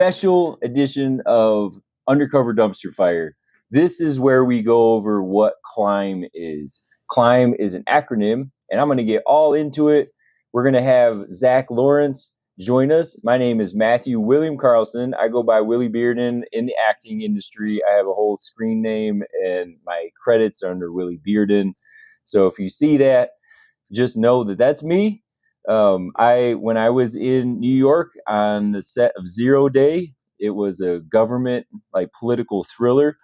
special edition of Undercover Dumpster Fire. This is where we go over what CLIMB is. CLIMB is an acronym, and I'm going to get all into it. We're going to have Zach Lawrence join us. My name is Matthew William Carlson. I go by Willy Bearden in the acting industry. I have a whole screen name, and my credits are under Willy Bearden. So if you see that, just know that that's me. When I was in New York on the set of Zero Day, it was a government political thriller,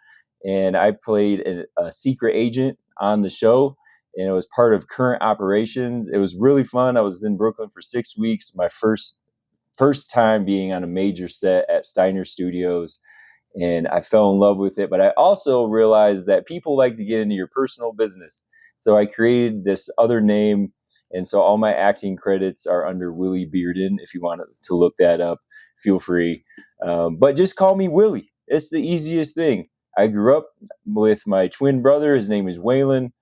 and I played a secret agent on the show, and it was part of current operations. It was really fun. I was in Brooklyn for 6 weeks. My first time being on a major set at Steiner Studios, and I fell in love with it. But I also realized that people like to get into your personal business, so I created this other name. And so all my acting credits are under Willy Bearden. If you want to look that up, feel free. But just call me Willy. It's the easiest thing. I grew up with my twin brother. His name is Waylon.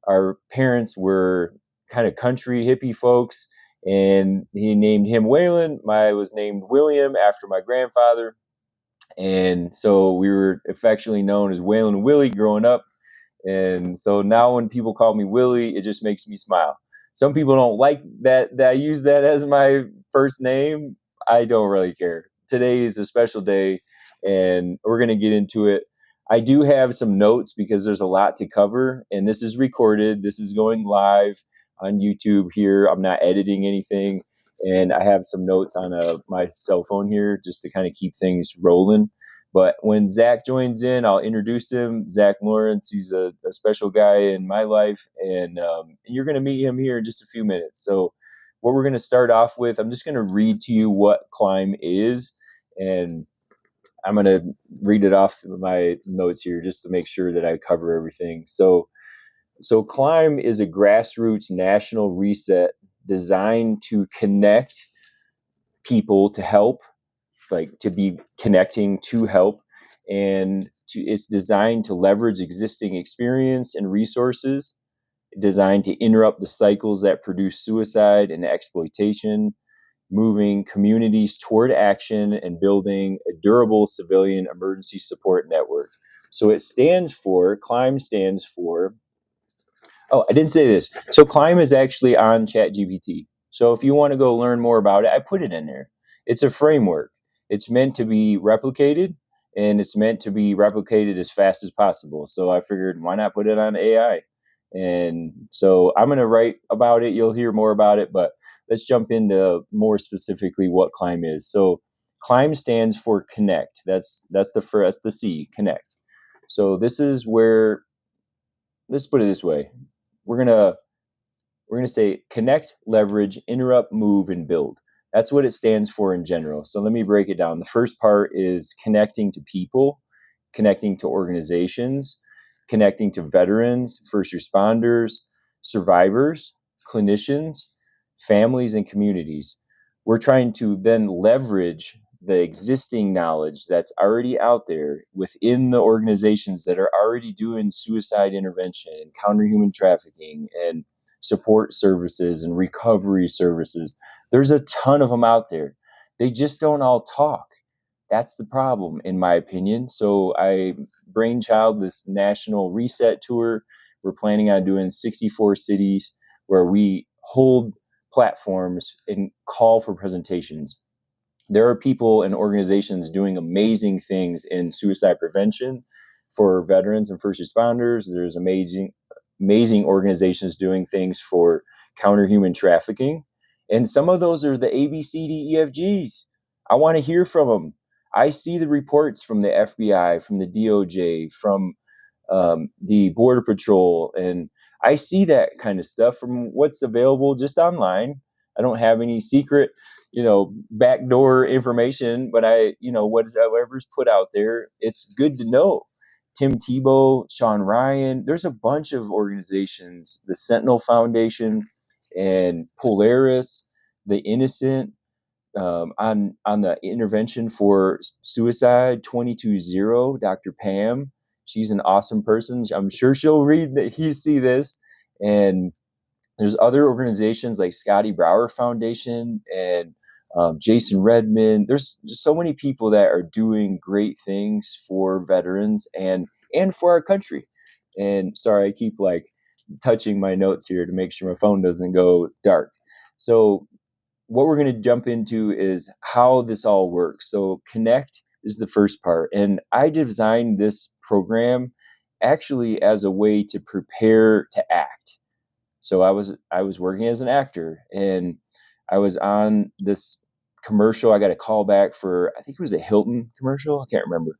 Our parents were kind of country hippie folks, and he named him Waylon. I was named William after my grandfather. And so we were affectionately known as Waylon and Willy growing up. And so now when people call me Willy, it just makes me smile. Some people don't like that I use that as my first name. I don't really care. Today is a special day, and we're going to get into it. I do have some notes because there's a lot to cover, and this is recorded. This is going live on YouTube here. I'm not editing anything, and I have some notes on my cell phone here just to kind of keep things rolling. But when Zach joins in, I'll introduce him. Zach Lawrence, he's a special guy in my life, and you're going to meet him here in just a few minutes. So what we're going to start off with, I'm just going to read to you what CLIMB is, and I'm going to read it off my notes here just to make sure that I cover everything. So CLIMB is a grassroots national reset designed to connect people to help, to be connecting to help, and it's designed to leverage existing experience and resources, designed to interrupt the cycles that produce suicide and exploitation, moving communities toward action and building a durable civilian emergency support network. So CLIMB stands for, oh, I didn't say this. So CLIMB is actually on ChatGPT. So if you want to go learn more about it, I put it in there. It's a framework. It's meant to be replicated, and it's meant to be replicated as fast as possible. So I figured, why not put it on AI? And so I'm going to write about it. You'll hear more about it, but let's jump into more specifically what CLIMB is. So CLIMB stands for connect. That's the C, connect. So this is where, let's put it this way. We're going to say connect, leverage, interrupt, move, and build. That's what it stands for in general. So let me break it down. The first part is connecting to people, connecting to organizations, connecting to veterans, first responders, survivors, clinicians, families, and communities. We're trying to then leverage the existing knowledge that's already out there within the organizations that are already doing suicide intervention, counter human trafficking, and support services and recovery services. There's a ton of them out there. They just don't all talk. That's the problem, in my opinion. So I brainchild this national reset tour. We're planning on doing 64 cities where we hold platforms and call for presentations. There are people and organizations doing amazing things in suicide prevention for veterans and first responders. There's amazing organizations doing things for counter human trafficking. And some of those are the ABCDEFGs. I want to hear from them. I see the reports from the FBI, from the DOJ, from the Border Patrol, and I see that kind of stuff from what's available just online. I don't have any secret, backdoor information, but whatever's put out there, it's good to know. Tim Tebow, Sean Ryan, there's a bunch of organizations, the Sentinel Foundation and Polaris, the Innocent, on the intervention for suicide, 22-0, Dr. Pam. She's an awesome person. I'm sure she'll see this. And there's other organizations like Scotty Brower Foundation and Jason Redman. There's just so many people that are doing great things for veterans and for our country. And sorry, I keep like touching my notes here to make sure my phone doesn't go dark. So what we're going to jump into is how this all works. So connect is the first part. And I designed this program actually as a way to prepare to act. So I was working as an actor, and I was on this commercial. I got a call back for, I think it was a Hilton commercial. I can't remember.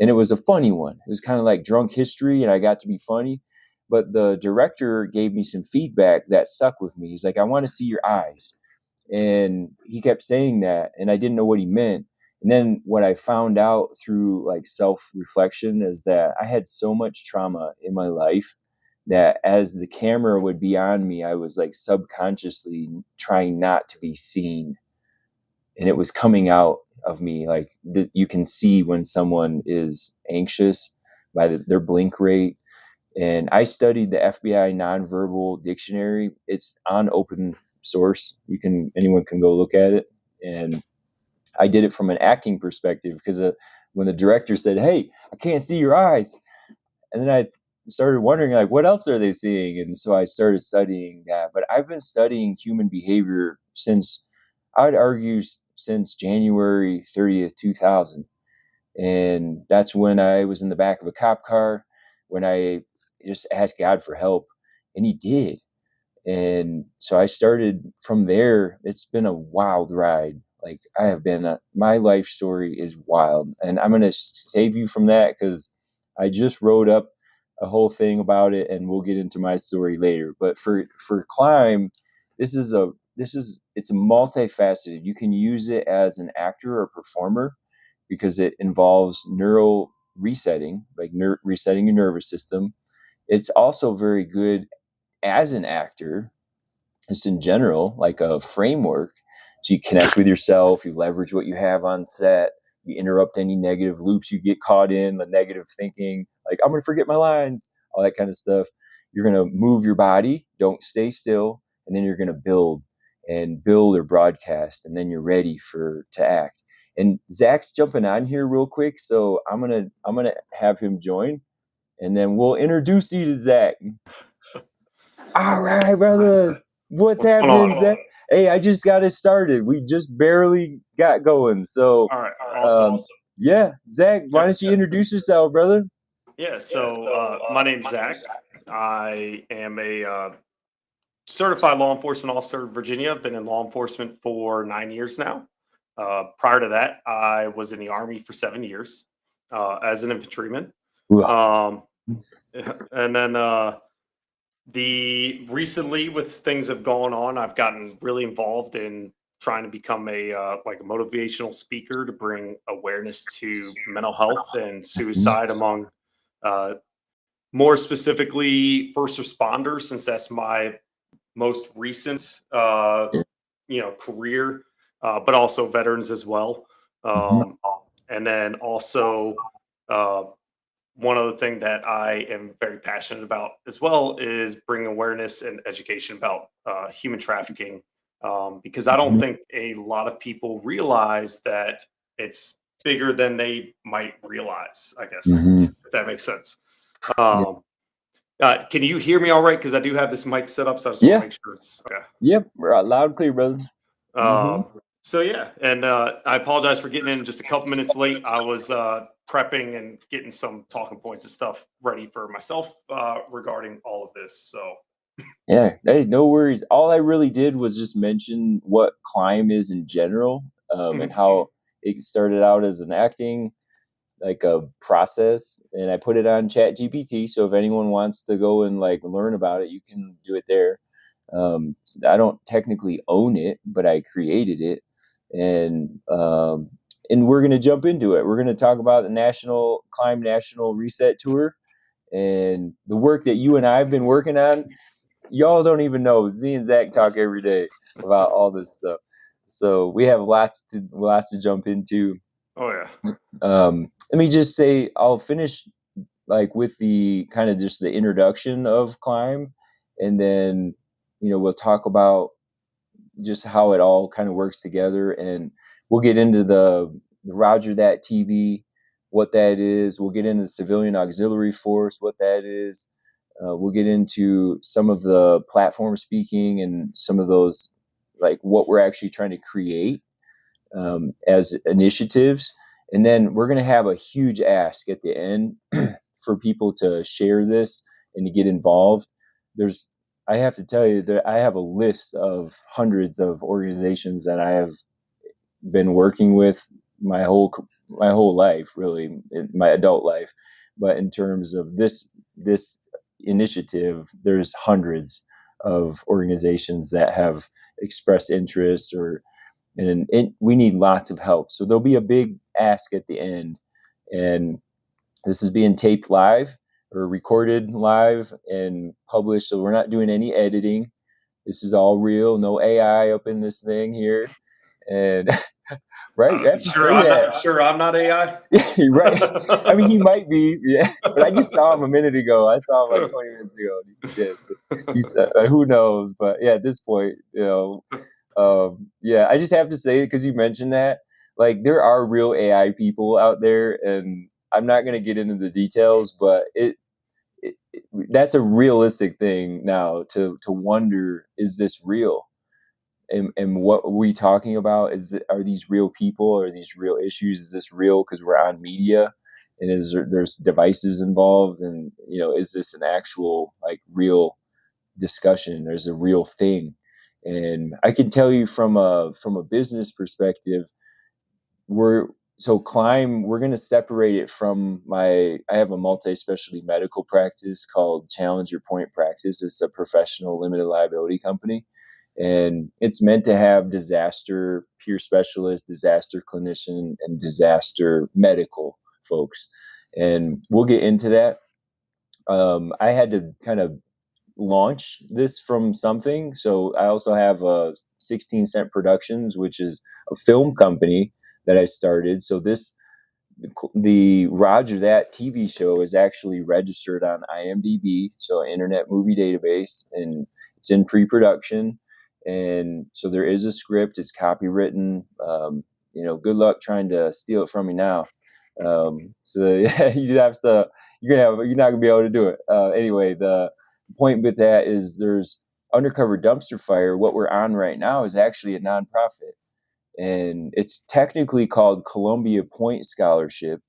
And it was a funny one. It was kind of like drunk history, and I got to be funny. But the director gave me some feedback that stuck with me. He's like, I want to see your eyes. And he kept saying that, and I didn't know what he meant. And then what I found out through like self-reflection is that I had so much trauma in my life that as the camera would be on me, I was like subconsciously trying not to be seen. And it was coming out of me. Like you can see when someone is anxious by their blink rate. And I studied the FBI nonverbal dictionary. It's on open source. Anyone can go look at it. And I did it from an acting perspective because when the director said, "Hey, I can't see your eyes," and then I started wondering, like, what else are they seeing? And so I started studying that. But I've been studying human behavior since, I would argue, since January 30th, 2000. And that's when I was in the back of a cop car, when I just asked God for help, and he did. And so I started from there. It's been a wild ride. Like I have been, my life story is wild, and I'm going to save you from that because I just wrote up a whole thing about it, and we'll get into my story later. But for Climb, it's multifaceted. You can use it as an actor or performer because it involves neural resetting, like resetting your nervous system. It's also very good as an actor, just in general, like a framework. So you connect with yourself, you leverage what you have on set, you interrupt any negative loops you get caught in, the negative thinking, like I'm going to forget my lines, all that kind of stuff. You're going to move your body, don't stay still, and then you're going to build or broadcast, and then you're ready to act. And Zach's jumping on here real quick, so I'm gonna have him join, and then we'll introduce you to Zach. All right, brother. What's happening, Zach? Hey, I just got it started. We just barely got going. So, all right, awesome. Yeah, Zach, why don't you introduce yourself, brother? Yeah, so my name's Zach. I am a certified law enforcement officer in Virginia. I've been in law enforcement for 9 years now. Prior to that, I was in the Army for 7 years as an infantryman. And then recently, with things have gone on, I've gotten really involved in trying to become a motivational speaker to bring awareness to mental health and suicide among more specifically first responders, since that's my most recent career, but also veterans as well. And then also one other thing that I am very passionate about as well is bringing awareness and education about human trafficking, because I don't think a lot of people realize that it's bigger than they might realize, I guess, if that makes sense. Can you hear me all right? Because I do have this mic set up, so I just want to make sure it's okay. Yep, loud and clear, brother. So yeah, and I apologize for getting in just a couple minutes late. I was prepping and getting some talking points and stuff ready for myself regarding all of this. So yeah, hey, no worries. All I really did was just mention what Climb is in general, and how it started out as an acting, like a process, and I put it on ChatGPT. So if anyone wants to go and like learn about it, you can do it there. I don't technically own it, but I created it, and we're gonna jump into it. We're gonna talk about the Climb National Reset Tour and the work that you and I have been working on. Y'all don't even know. Z and Zach talk every day about all this stuff, so we have lots to jump into. Oh yeah. Let me just say, I'll finish like with the kind of just the introduction of Climb, and then we'll talk about just how it all kind of works together. And we'll get into the Roger That TV, what that is. We'll get into the Civilian Auxiliary Force, what that is. We'll get into some of the platform speaking and some of those, like what we're actually trying to create as initiatives. And then we're going to have a huge ask at the end for people to share this and to get involved. I have to tell you that I have a list of hundreds of organizations that I have been working with my whole life, really, in my adult life. But in terms of this initiative, there's hundreds of organizations that have expressed interest, and we need lots of help. So there'll be a big ask at the end, and this is being taped live or recorded live and published. So we're not doing any editing. This is all real, no AI up in this thing here. And right, you have to say that. Sure, I'm not AI. Right. I mean, he might be, yeah. But I just saw him a minute ago. I saw him like 20 minutes ago. Yes, he's who knows? But yeah, at this point, yeah, I just have to say it because you mentioned that. Like, there are real AI people out there, and I'm not going to get into the details, but that's a realistic thing now to wonder: is this real? And what are we talking about? Are these real people? Are these real issues? Is this real because we're on media, and there's devices involved? And is this an actual, like, real discussion? There's a real thing. And I can tell you from a business perspective, Climb, we're going to separate it from I have a multi-specialty medical practice called Challenger Point Practice. It's a professional limited liability company, and it's meant to have disaster peer specialist, disaster clinician, and disaster medical folks. And we'll get into that. I had to kind of launch this from something. So I also have 16 Cent Productions, which is a film company that I started. So the Roger That TV show is actually registered on IMDb, so Internet Movie Database, and it's in pre-production. And so there is a script. It's copywritten. Good luck trying to steal it from me now. So yeah, you're not gonna be able to do it. Anyway, the point with that is there's Undercover Dumpster Fire. What we're on right now is actually a nonprofit, and it's technically called Columbia Point Scholarship,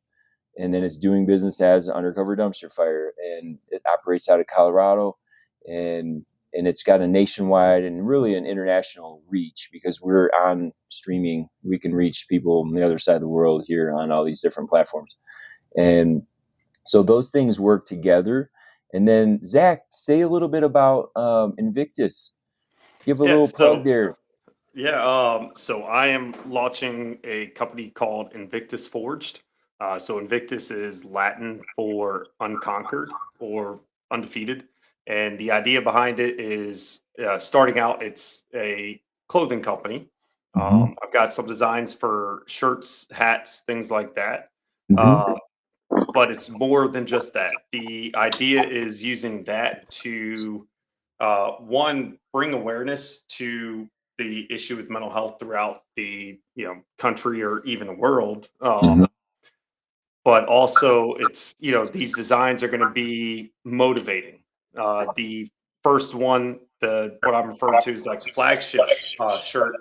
and then it's doing business as Undercover Dumpster Fire, and it operates out of Colorado, and it's got a nationwide and really an international reach because we're on streaming. We can reach people on the other side of the world here on all these different platforms. And so those things work together. And then Zach, say a little bit about Invictus. Give a little plug there. Yeah, so I am launching a company called Invictus Forged. So Invictus is Latin for unconquered or undefeated. And the idea behind it is starting out, it's a clothing company. I've got some designs for shirts, hats, things like that. But it's more than just that. The idea is using that to, one, bring awareness to the issue with mental health throughout the country or even the world. But also, it's these designs are going to be motivating. The first one, what I'm referring to is like flagship shirt.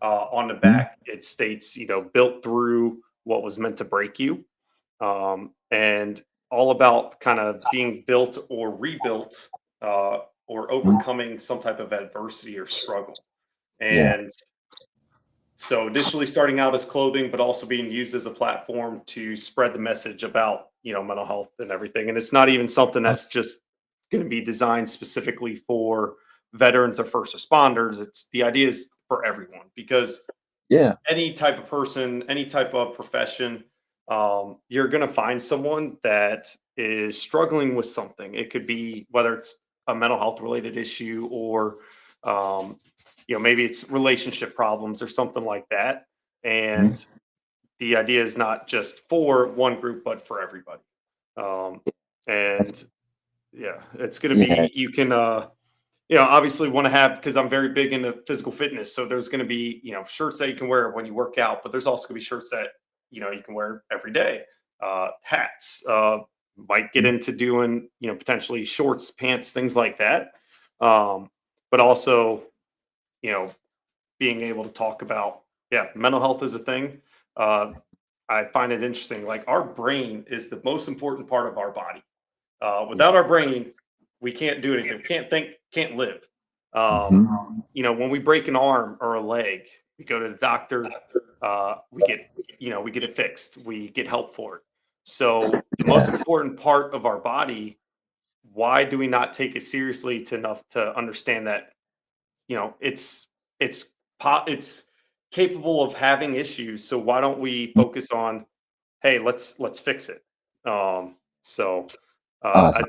On the back, it states built through what was meant to break you, and all about kind of being built or rebuilt, or overcoming some type of adversity or struggle. And so initially starting out as clothing, but also being used as a platform to spread the message about, mental health and everything. And it's not even something that's just going to be designed specifically for veterans or first responders. The idea is for everyone, because any type of person, any type of profession, you're going to find someone that is struggling with something. It could be whether it's a mental health related issue or, maybe it's relationship problems or something like that. And the idea is not just for one group, but for everybody. And yeah, it's going to be, you can, obviously want to have, because I'm very big into physical fitness. So there's going to be, shirts that you can wear when you work out, but there's also going to be shirts that, you can wear every day. Hats, might get into doing, potentially shorts, pants, things like that. But also, you know, being able to talk about, yeah, mental health is a thing. Uh, I find it interesting. Like, our brain is the most important part of our body. Yeah. Without our brain, we can't do anything. We can't think, can't live. Hmm. When we break an arm or a leg, we go to the doctor. We get, we get it fixed. We get help for it. So the most Yeah. important part of our body, why do we not take it seriously to enough to understand that, it's it's capable of having issues. So why don't we focus on, hey, let's fix it. So I Awesome.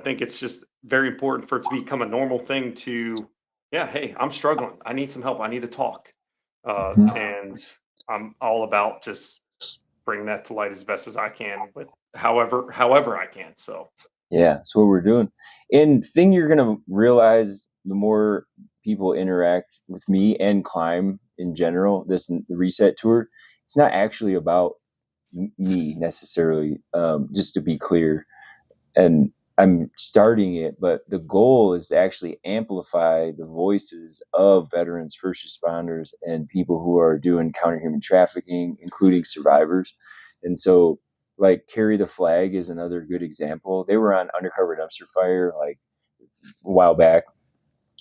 think it's just very important for it to become a normal thing to, yeah, hey, I'm struggling. I need some help. I need to talk. Mhm. And I'm all about just bringing that to light as best as I can with however I can. So Yeah, that's what we're doing. And the thing you're gonna realize the more people interact with me and climb in general, the reset tour, it's not actually about me necessarily. Just to be clear, and I'm starting it, but the goal is to actually amplify the voices of veterans, first responders, and people who are doing counter human trafficking, including survivors. And so, like, Carry the Flag is another good example. They were on Undercover Dumpster Fire like a while back.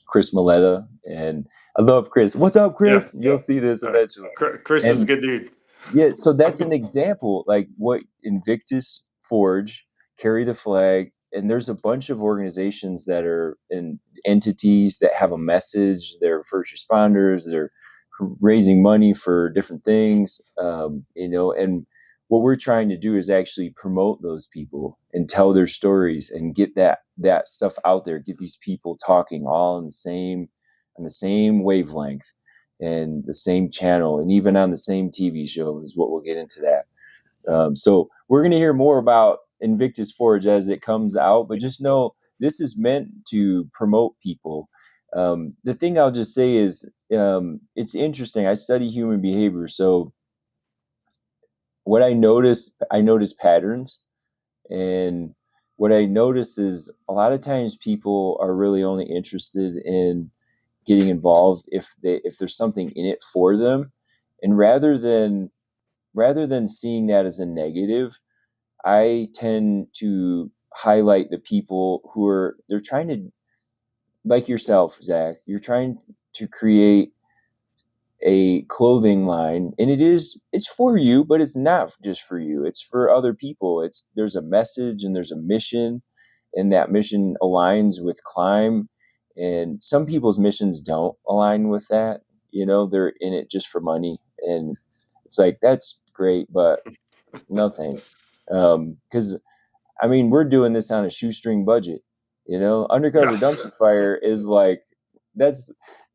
Chris Milletta, and I love Chris. What's up, yeah, Chris? You'll see this uh, eventually. Chris is a And good dude. yeah, so that's an example, like what Invictus Forge, Carry the Flag, and there's a bunch of organizations that are in entities that have a message. They're first responders. They're raising money for different things, and what we're trying to do is actually promote those people and tell their stories and get that stuff out there. Get these people talking all on the same wavelength and the same channel and even on the same TV show is what we'll get into that. So we're going to hear more about Invictus Forge as it comes out, but just know this is meant to promote people. The thing I'll just say is it's interesting. I study human behavior. So what I notice patterns. And what I notice is a lot of times people are really only interested in getting involved if there's something in it for them. And rather than seeing that as a negative, I tend to highlight the people who are they're trying to, like yourself, Zach, you're trying to create a clothing line, and it's for you, but it's not just for you. It's for other people. There's a message and there's a mission, and that mission aligns with climb. And some people's missions don't align with that. They're in it just for money, and it's like that's great, but no thanks. Because I mean, we're doing this on a shoestring budget. Undercover Yeah. Dumpster Fire is like that's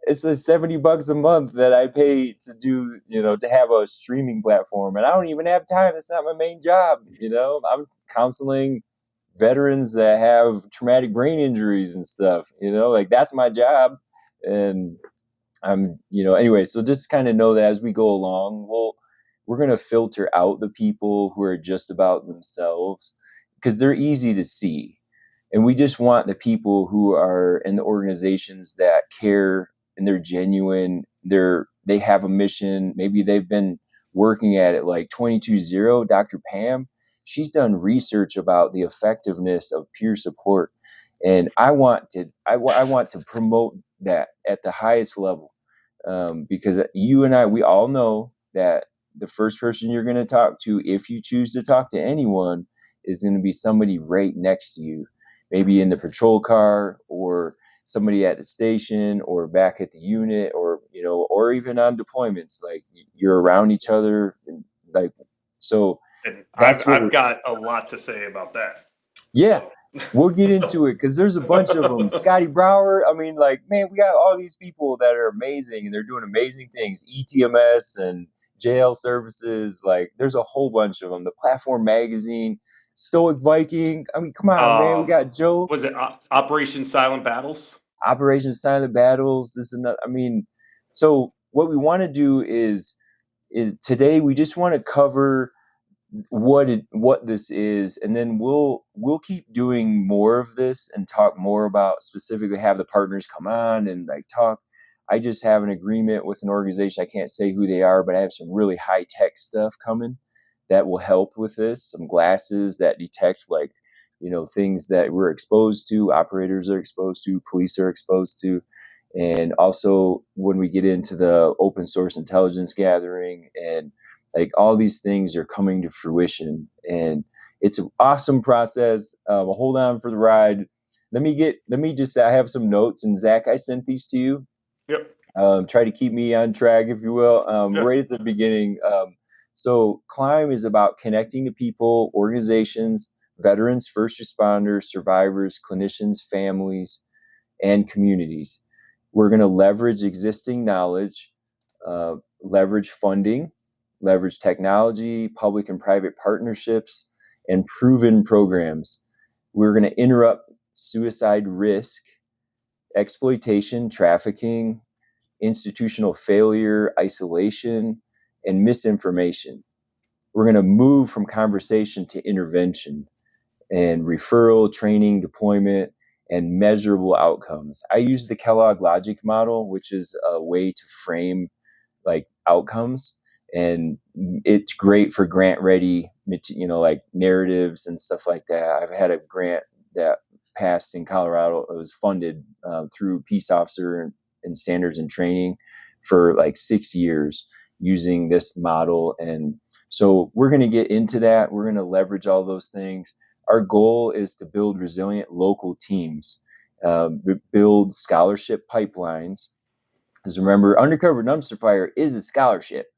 it's a $70 a month that I pay to do, to have a streaming platform, and I don't even have time. That's not my main job. I'm counseling veterans that have traumatic brain injuries and stuff. Like that's my job, and anyway, so just kind of know that as we go along, we're going to filter out the people who are just about themselves because they're easy to see. And we just want the people who are in the organizations that care and they're genuine. They have a mission. Maybe they've been working at it like 22-0. Dr. Pam, she's done research about the effectiveness of peer support. And I want to promote that at the highest level, because you and I, we all know that the first person you're going to talk to, if you choose to talk to anyone, is going to be somebody right next to you, maybe in the patrol car or somebody at the station or back at the unit, or even on deployments. Like you're around each other, and like so. And That's what I've got a lot to say about that. Yeah, So we'll get into it because there's a bunch of them. Scotty Brower. I mean, like, man, we got all these people that are amazing and they're doing amazing things. ETMS and JL services. Like, there's a whole bunch of them. The Platform Magazine, Stoic Viking. I mean, come on, man. We got Joe. was it Operation Silent Battles? Operation Silent Battles. This and that. I mean, so what we want to do is today we just want to cover what this is, and then we'll keep doing more of this and talk more about, specifically have the partners come on and like talk. I just have an agreement with an organization. I can't say who they are, but I have some really high tech stuff coming that will help with this. Some glasses that detect like, things that we're exposed to, operators are exposed to, police are exposed to. And also when we get into the open source intelligence gathering, and like all these things are coming to fruition, and it's an awesome process. Hold on for the ride. Let me just say, I have some notes, and Zach, I sent these to you. Yep. Try to keep me on track, if you will. Yep. Right at the beginning. So Climb is about connecting to people, organizations, veterans, first responders, survivors, clinicians, families, and communities. We're going to leverage existing knowledge, leverage funding, leverage technology, public and private partnerships, and proven programs. We're going to interrupt suicide risk, exploitation, trafficking, institutional failure, isolation, and misinformation. We're going to move from conversation to intervention and referral, training, deployment, and measurable outcomes. I use the Kellogg Logic model, which is a way to frame like outcomes, and it's great for grant ready, like narratives and stuff like that. I've had a grant that passed in Colorado. It was funded through Peace Officer and Standards and Training for like 6 years using this model. And so we're going to get into that. We're going to leverage all those things. Our goal is to build resilient local teams, build scholarship pipelines. Because remember, Undercover Dumpster Fire is a scholarship.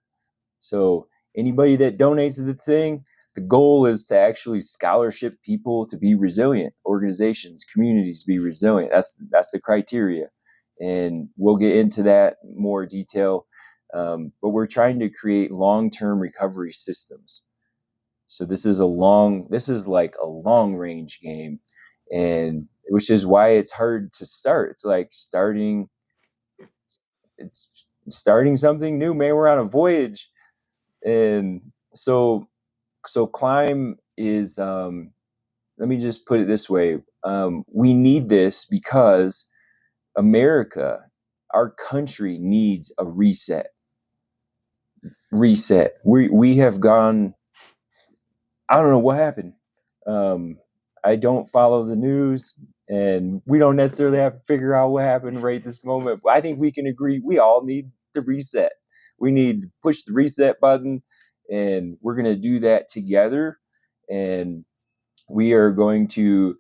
So anybody that donates to the thing, the goal is to actually scholarship people to be resilient, organizations, communities to be resilient. That's the criteria. And we'll get into that in more detail. But we're trying to create long-term recovery systems. So this is like a long range game, and which is why it's hard to start. It's like starting something new, man. We're on a voyage. And so Climb is, let me just put it this way. We need this because America, our country, needs a reset. We have gone, I don't know what happened. I don't follow the news, and we don't necessarily have to figure out what happened right this moment. But I think we can agree we all need to reset. We need to push the reset button, and we're going to do that together. And we are going to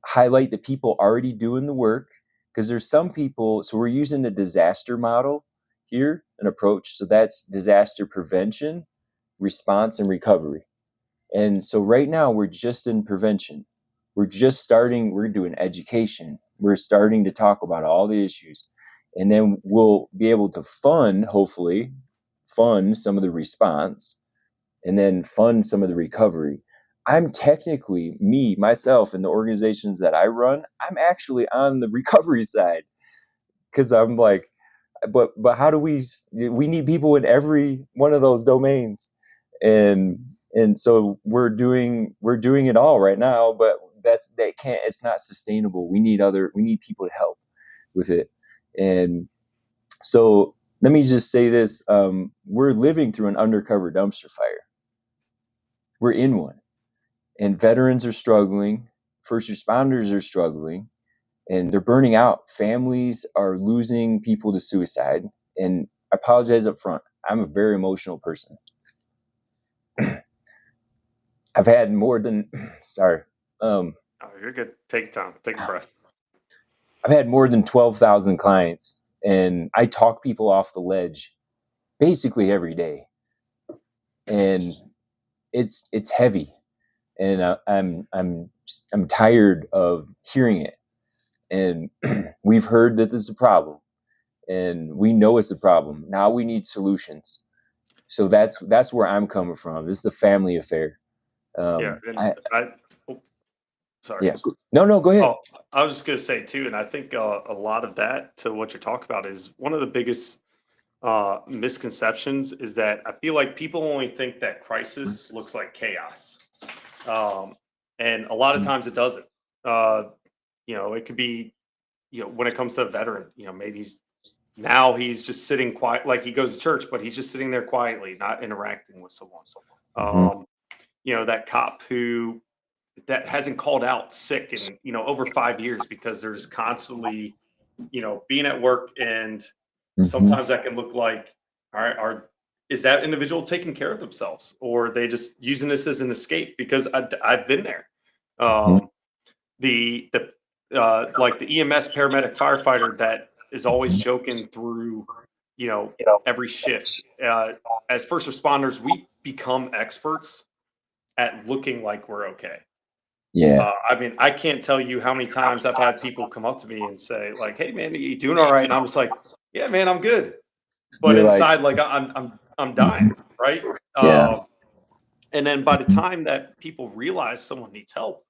highlight the people already doing the work, because there's some people. So we're using the disaster model here, an approach. So that's disaster prevention, response, and recovery. And so right now we're just in prevention. We're just starting, we're doing education. We're starting to talk about all the issues. And then we'll be able to hopefully fund some of the response, and then fund some of the recovery. I'm technically, myself, and the organizations that I run, I'm actually on the recovery side, because I'm like, but how do we need people in every one of those domains. And so we're doing it all right now, but it's not sustainable. We need people to help with it. And so let me just say this, we're living through an undercover dumpster fire. We're in one, and veterans are struggling, first responders are struggling, and they're burning out. Families are losing people to suicide. And I apologize up front, I'm a very emotional person. I've had more than, sorry. Oh, you're good. Take time. Take a breath. I've had more than 12,000 clients, and I talk people off the ledge basically every day. And it's heavy, and I'm tired of hearing it. And we've heard that this is a problem, and we know it's a problem. Now we need solutions. So that's where I'm coming from. This is a family affair. Yeah. And Sorry. Yeah. No, go ahead. Oh, I was just going to say too, and I think a lot of that to what you're talking about is one of the biggest misconceptions is that I feel like people only think that crisis looks like chaos, um, and a lot of times it doesn't. Uh, it could be, when it comes to a veteran, maybe he's just sitting quiet, like he goes to church, but he's just sitting there quietly, not interacting with someone. Mm-hmm. Um, that cop that hasn't called out sick in over 5 years because there's constantly being at work, and Mm-hmm. sometimes that can look like, all right, is that individual taking care of themselves, or are they just using this as an escape? Because I've been there. Mm-hmm. The like the EMS paramedic firefighter that is always joking through you know every shift. As first responders, we become experts at looking like we're okay. Yeah. I mean, I can't tell you how many times I've had people come up to me and say, like, "Hey, man, you doing all right?" And I'm just like, "Yeah, man, I'm good." But You're like, inside, like, I'm dying, mhm. right? Yeah. And then by the Mhm. time that people realize someone needs help,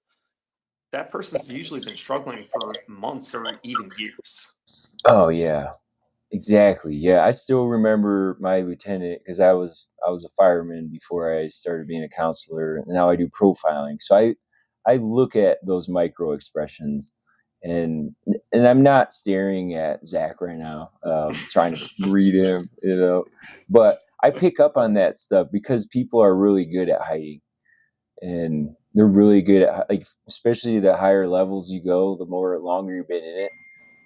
that person's usually been struggling for months or even years. Oh yeah. Exactly. Yeah, I still remember my lieutenant because I was a fireman before I started being a counselor, and now I do profiling. So I look at those micro expressions, and and I'm not staring at Zach right now, trying to read him, but I pick up on that stuff because people are really good at hiding, and they're really good at, like, especially the higher levels you go, the more longer you've been in it,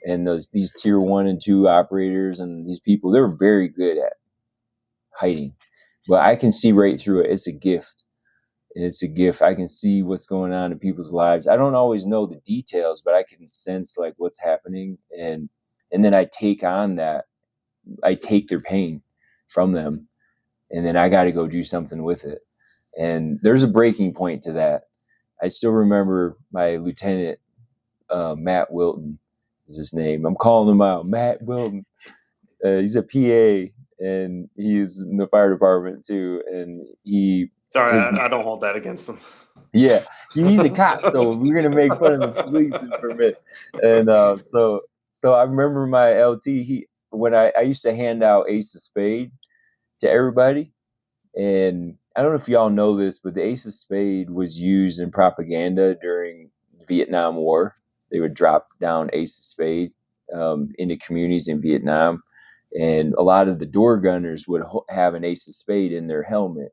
and these tier 1 and 2 operators and these people, they're very good at hiding, but I can see right through it. It's a gift. And it's a gift. I can see what's going on in people's lives. I don't always know the details, but I can sense like what's happening, and then I take on that. I take their pain from them, and then I got to go do something with it. And there's a breaking point to that. I still remember my lieutenant, Matt Wilton is his name. I'm calling him out. Matt Wilton. He's a PA, and he's in the fire department too. And Sorry, his I don't hold that against them. yeah, he's a cop. So we're gonna make fun of the police for a minute. And so I remember my LT. When I used to hand out Ace of Spade to everybody, and I don't know if y'all know this, but the Ace of Spade was used in propaganda during the Vietnam War. They would drop down Ace of Spade into communities in Vietnam, and a lot of the door gunners would have an Ace of Spade in their helmet.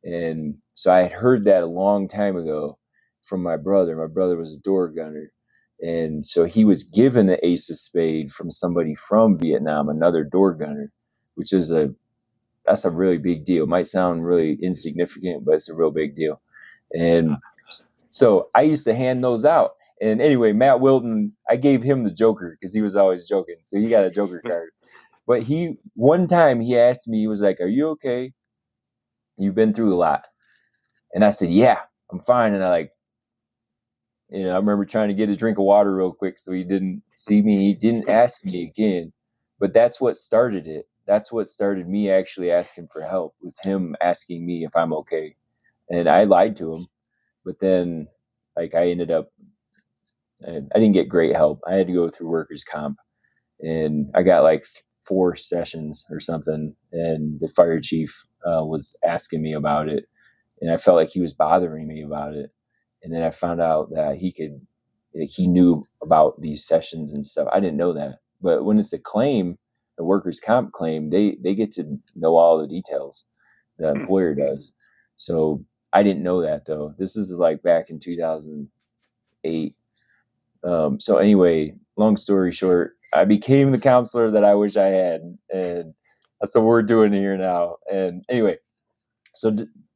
And so I had heard that a long time ago from my brother. My brother was a door gunner, and so he was given the Ace of Spade from somebody from Vietnam, another door gunner, which is that's a really big deal. It might sound really insignificant, but it's a real big deal. And so I used to hand those out. And anyway, Matt Wilton, I gave him the Joker because he was always joking. So he got a Joker card. But one time he asked me, he was like, "Are you okay? You've been through a lot." And I said, "Yeah, I'm fine." And I remember trying to get a drink of water real quick so he didn't see me. He didn't ask me again. But that's what started it. That's what started me actually asking for help, was him asking me if I'm okay. And I lied to him. But then, like, I ended up, I didn't get great help. I had to go through workers' comp, and I got like 4 sessions or something. And the fire chief was asking me about it, and I felt like he was bothering me about it. And then I found out that he knew about these sessions and stuff. I didn't know that. But when it's a claim, a workers' comp claim, they get to know all the details. The employer does. So I didn't know that, though. This is like back in 2008. So anyway, long story short, I became the counselor that I wish I had, and that's what we're doing here now. And anyway, so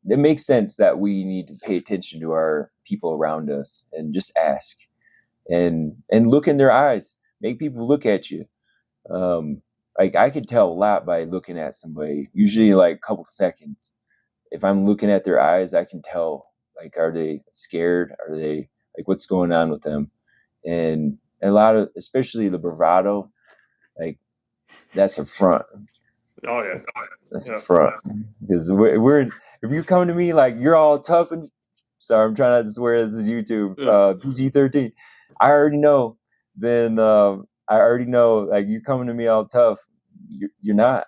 it makes sense that we need to pay attention to our people around us and just ask, and look in their eyes. Make people look at you. Like, I could tell a lot by looking at somebody, usually like a couple seconds. If I'm looking at their eyes, I can tell, like, are they scared? Are they, like, what's going on with them? And a lot of, especially the bravado, like, that's a front. Oh yeah, That's a yeah. front. Because we're if you come to me like you're all tough and Sorry, I'm trying not to swear. This is YouTube. Yeah. PG-13. I already know. Then I already know. Like, you're coming to me all tough. You're not,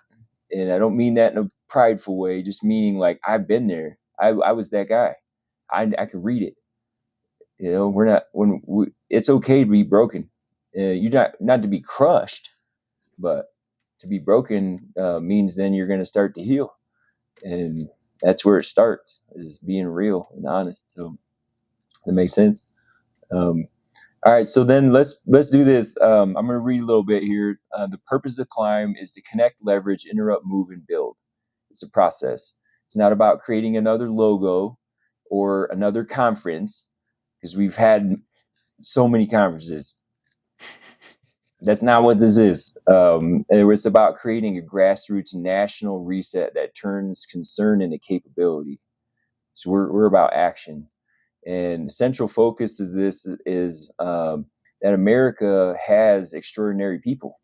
and I don't mean that in a prideful way. Just meaning like I've been there. I was that guy. I could read it. You know, we're not it's okay to be broken. You're not to be crushed, but to be broken means then you're going to start to heal, and that's where it starts, is being real and honest. So does that make sense? Um, all right, so then let's do this. I'm going to read a little bit here. The purpose of Climb is to connect, leverage, interrupt, move, and build. It's a process. It's not about creating another logo or another conference, because we've had so many conferences. That's not what this is. It's about creating a grassroots national reset that turns concern into capability. So we're about action. And the central focus of this is that America has extraordinary people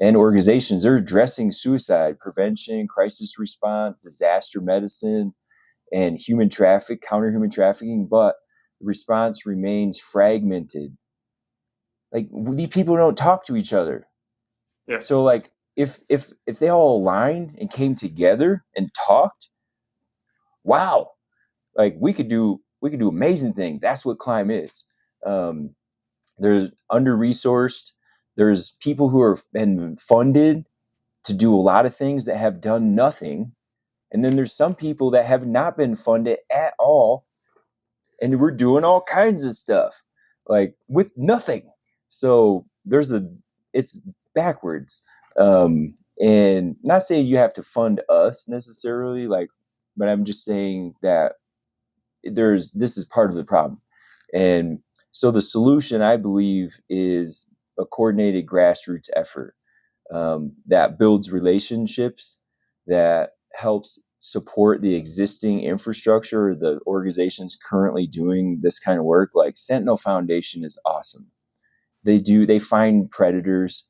and organizations. They're addressing suicide prevention, crisis response, disaster medicine, and counter human trafficking, but the response remains fragmented. Like, these people don't talk to each other. Yeah. So like if they all aligned and came together and talked, wow, like we could do amazing things. That's what Climb is. There's under-resourced. There's people who have been funded to do a lot of things that have done nothing. And then there's some people that have not been funded at all. And we're doing all kinds of stuff, like, with nothing. So it's backwards. And not saying you have to fund us necessarily, like, but I'm just saying that this is part of the problem. And so the solution, I believe, is a coordinated grassroots effort that builds relationships, that helps support the existing infrastructure, the organizations currently doing this kind of work. Like Sentinel Foundation is awesome. They find predators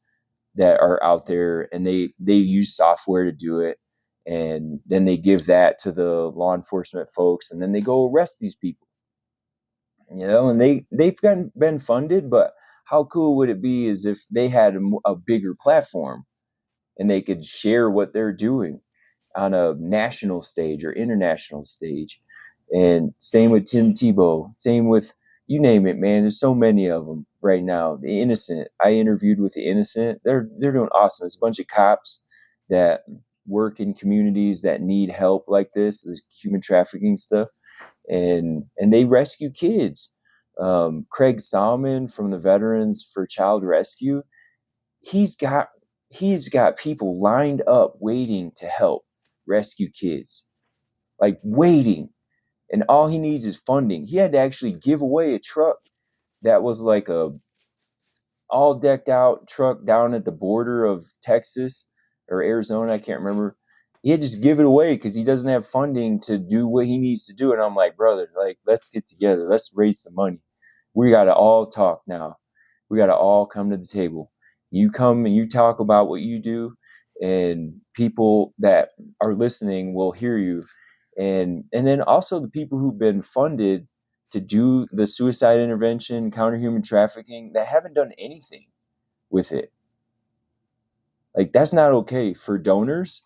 that are out there, and they use software to do it, and then they give that to the law enforcement folks, and then they go arrest these people. You know, and they've been funded, but how cool would it be is if they had a bigger platform and they could share what they're doing on a national stage or international stage. And same with Tim Tebow, same with, you name it, man. There's so many of them right now. The Innocent, I interviewed with the Innocent. They're doing awesome. It's a bunch of cops that work in communities that need help like this human trafficking stuff, and they rescue kids. Craig Salmon from the Veterans for Child Rescue, he's got people lined up waiting to help rescue kids, like waiting, and all he needs is funding. He had to actually give away a truck that was like a all decked out truck down at the border of Texas or Arizona, I can't remember. He had to just give it away because he doesn't have funding to do what he needs to do. And I'm like, brother, like, let's get together, let's raise some money. We got to all talk now. We got to all come to the table. You come and you talk about what you do, and people that are listening will hear you. And then also the people who've been funded to do the suicide intervention, counter human trafficking, that haven't done anything with it. Like, that's not okay for donors,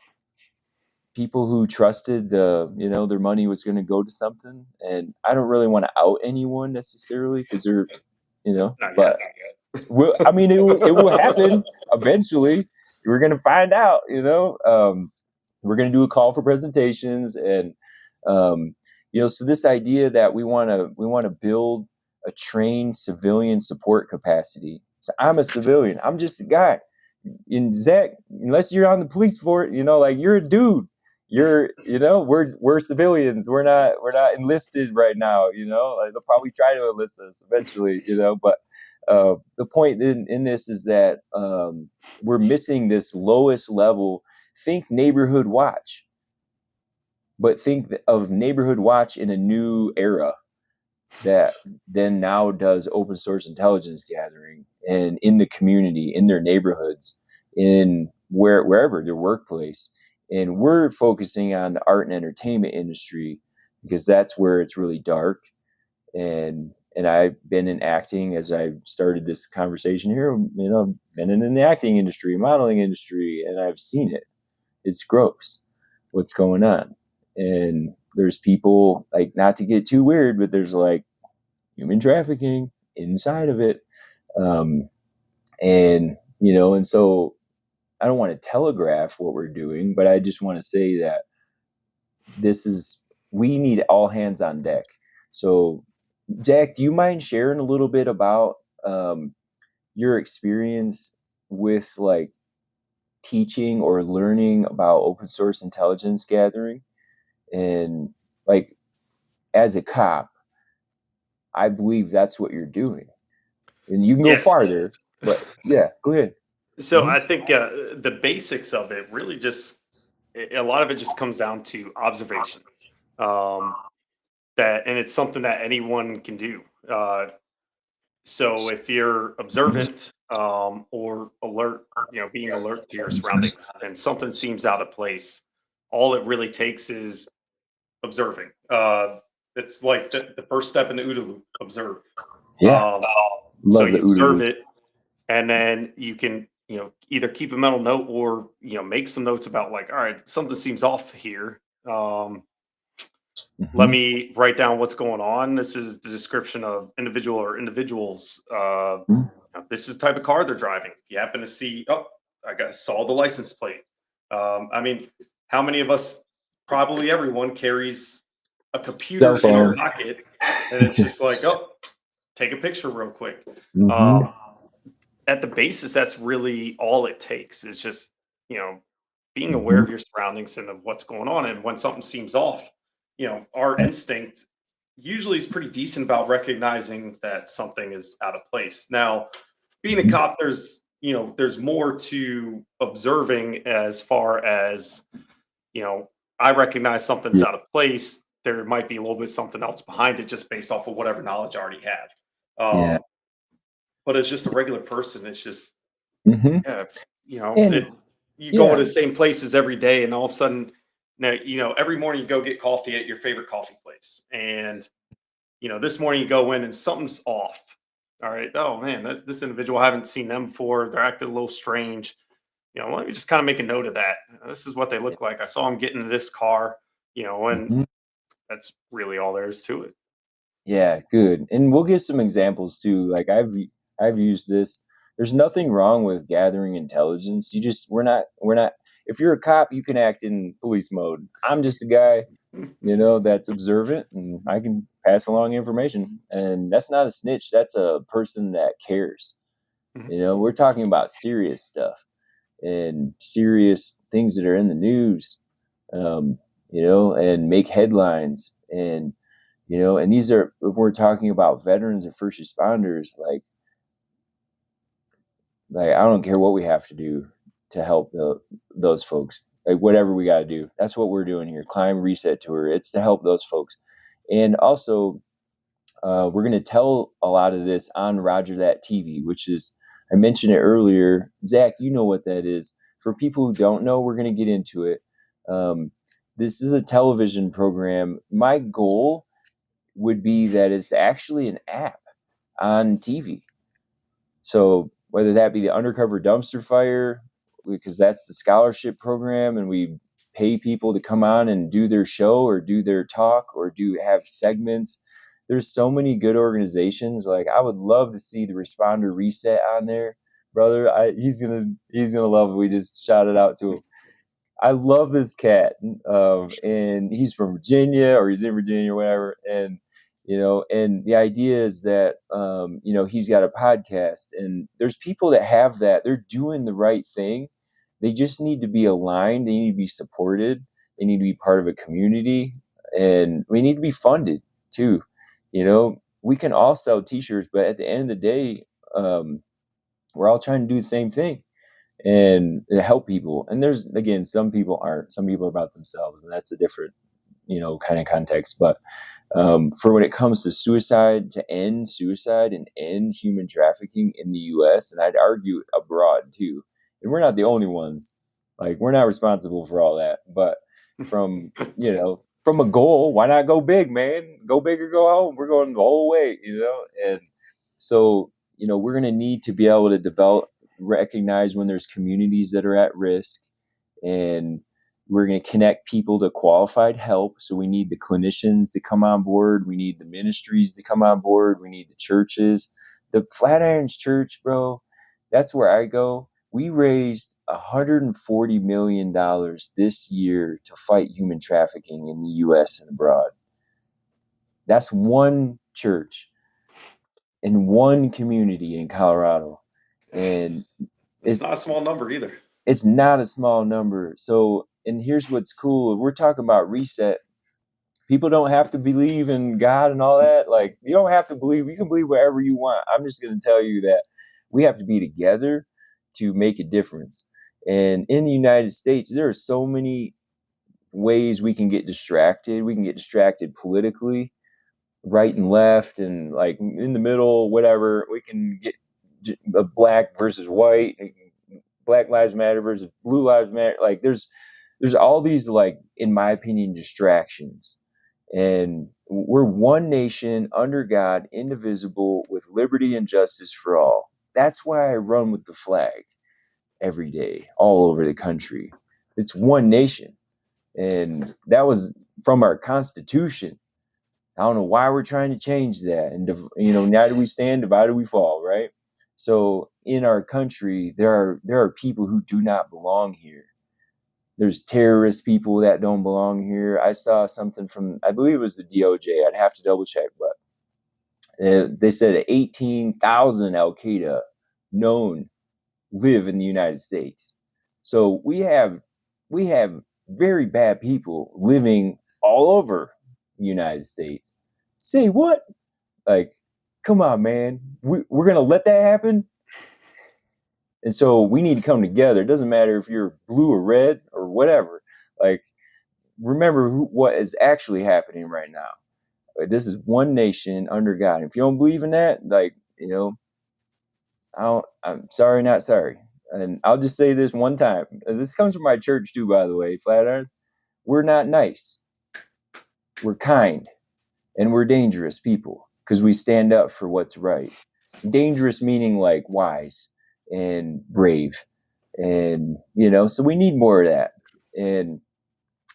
people who trusted their money was going to go to something. And I don't really want to out anyone necessarily, because they're, but I mean, it will happen eventually. We're going to find out, we're going to do a call for presentations, and, so this idea that we want to build a trained civilian support capacity. So I'm a civilian. I'm just a guy. In Zach, unless you're on the police force, like, you're a dude. We're civilians. We're not enlisted right now. Like, they'll probably try to enlist us eventually. But the point in this is that we're missing this lowest level. Think neighborhood watch, but think of neighborhood watch in a new era that then now does open source intelligence gathering, and in the community, in their neighborhoods, in wherever their workplace. And we're focusing on the art and entertainment industry because that's where it's really dark. And I've been in acting as I started this conversation here. Been in the acting industry, modeling industry, and I've seen it. It's gross what's going on. And there's people, like, not to get too weird, but there's like human trafficking inside of it. Um, and so I don't want to telegraph what we're doing, but I just want to say that we need all hands on deck. So, Jack, do you mind sharing a little bit about your experience with like teaching or learning about open source intelligence gathering? And like, as a cop, I believe that's what you're doing. And you can go Yes. farther, but yeah, go ahead. So I think the basics of it really just a lot of it just comes down to observation. Um, and it's something that anyone can do. So if you're observant or alert, being alert to your surroundings, and something seems out of place, all it really takes is observing. It's like the first step in the OODA loop: observe. Yeah, Um, so love the you OODA observe loop. it, and then you can either keep a mental note or make some notes about, like, all right, something seems off here. Let Mm-hmm. me write down what's going on. This is the description of individual or individuals. This is the type of car they're driving. If you happen to see, oh, saw the license plate. I mean, how many of us? Probably everyone carries a Cell computer in our phone. pocket, and it's just like, oh, take a picture real quick. Mm-hmm. At the basis, that's really all it takes, is just you know being aware Mm-hmm. of your surroundings and of what's going on. And when something seems off, our instinct usually is pretty decent about recognizing that something is out of place. Now, being a cop, there's more to observing. As far as I recognize something's Yeah. out of place, there might be a little bit something else behind it, just based off of whatever knowledge I already have. Yeah. But as just a regular person, it's just, Mm-hmm. yeah, And you go to yeah, the same places every day, and all of a sudden, now, every morning you go get coffee at your favorite coffee place, and this morning you go in and something's off. All right, oh man, this individual, I haven't seen them before. They're acting a little strange. Let me just kind of make a note of that. This is what they look like. I saw them get into this car. And mm-hmm. that's really all there is to it. Yeah, good. And we'll give some examples too. Like I've used this. There's nothing wrong with gathering intelligence. We're not if you're a cop, you can act in police mode. I'm just a guy, that's observant, and I can pass along information. And that's not a snitch. That's a person that cares. Mhm. We're talking about serious stuff and serious things that are in the news, um, and make headlines. And these are, if we're talking about veterans and first responders, like I don't care what we have to do to help those folks. Like whatever we got to do, that's what we're doing here. Climb Reset Tour. It's to help those folks, and also we're going to tell a lot of this on Roger That TV, which is, I mentioned it earlier. Zach, you know what that is. For people who don't know, we're going to get into it. This is a television program. My goal would be that it's actually an app on TV. So whether that be the Undercover Dumpster Fire, because that's the scholarship program, and we pay people to come on and do their show or do their talk or do have segments. There's so many good organizations. Like I would love to see the Responder Reset on there, brother. He's gonna love it. We just shouted out to him. I love this cat, and he's from Virginia, or he's in Virginia or whatever. And the idea is that he's got a podcast, and there's people that have that. They're doing the right thing. They just need to be aligned. They need to be supported. They need to be part of a community, and we need to be funded too. We can all sell T-shirts, but at the end of the day, we're all trying to do the same thing and help people. And there's, again, some people aren't. Some people are about themselves, and that's a different, kind of context. But for when it comes to suicide, to end suicide and end human trafficking in the U.S., and I'd argue abroad too, and we're not the only ones. Like we're not responsible for all that, but from from a goal, why not go big, man? Go big or go home. We're going the whole way, And so, we're going to need to be able to recognize when there's communities that are at risk, and we're going to connect people to qualified help. So we need the clinicians to come on board. We need the ministries to come on board. We need the churches. The Flatirons Church, bro, that's where I go. We raised $140 million this year to fight human trafficking in the U.S. and abroad. That's one church in one community in Colorado. And it's not a small number either. It's not a small number. So, and here's what's cool. We're talking about reset. People don't have to believe in God and all that. Like, you don't have to believe. You can believe whatever you want. I'm just going to tell you that we have to be together to make a difference. And in the United States, there are so many ways we can get distracted. We can get distracted politically, right and left, and like in the middle, whatever. We can get a black versus white, Black Lives Matter versus Blue Lives Matter. Like there's all these, like, in my opinion, distractions. And we're one nation under God, indivisible, with liberty and justice for all. That's why I run with the flag every day, all over the country. It's one nation. And that was from our Constitution. I don't know why we're trying to change that. And, united we stand, divided we fall, right? So in our country, there are people who do not belong here. There's terrorist people that don't belong here. I saw something from, I believe it was the DOJ. I'd have to double check, but they said 18,000 Al-Qaeda known live in the United States. So we have very bad people living all over the United States. Say what? Like, come on, man. We're going to let that happen? And so we need to come together. It doesn't matter if you're blue or red or whatever. Like, remember what is actually happening right now. This is one nation under God. If you don't believe in that, like, I'm sorry, not sorry. And I'll just say this one time. This comes from my church too, by the way, Flatirons. We're not nice. We're kind. And we're dangerous people because we stand up for what's right. Dangerous meaning like wise and brave. And, so we need more of that. And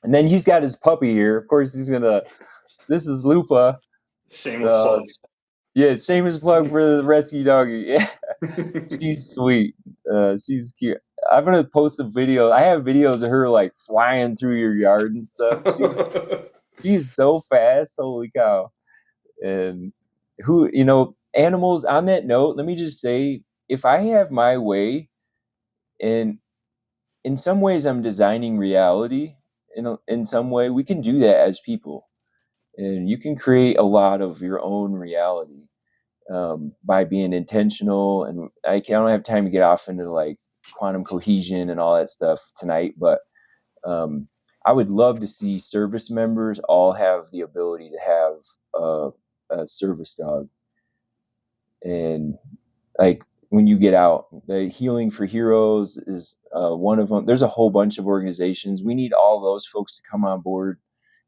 then he's got his puppy here. Of course, this is Lupa. Shameless plug. Yeah, shameless plug for the rescue doggy. Yeah, she's sweet. She's cute. I'm going to post a video. I have videos of her like flying through your yard and stuff. She's so fast. Holy cow. And animals, on that note, let me just say, if I have my way, and in some ways I'm designing reality, in some way, we can do that as people. And you can create a lot of your own reality by being intentional. And I don't have time to get off into like quantum cohesion and all that stuff tonight, but I would love to see service members all have the ability to have a service dog. And like when you get out, the Healing for Heroes is one of them. There's a whole bunch of organizations. We need all those folks to come on board.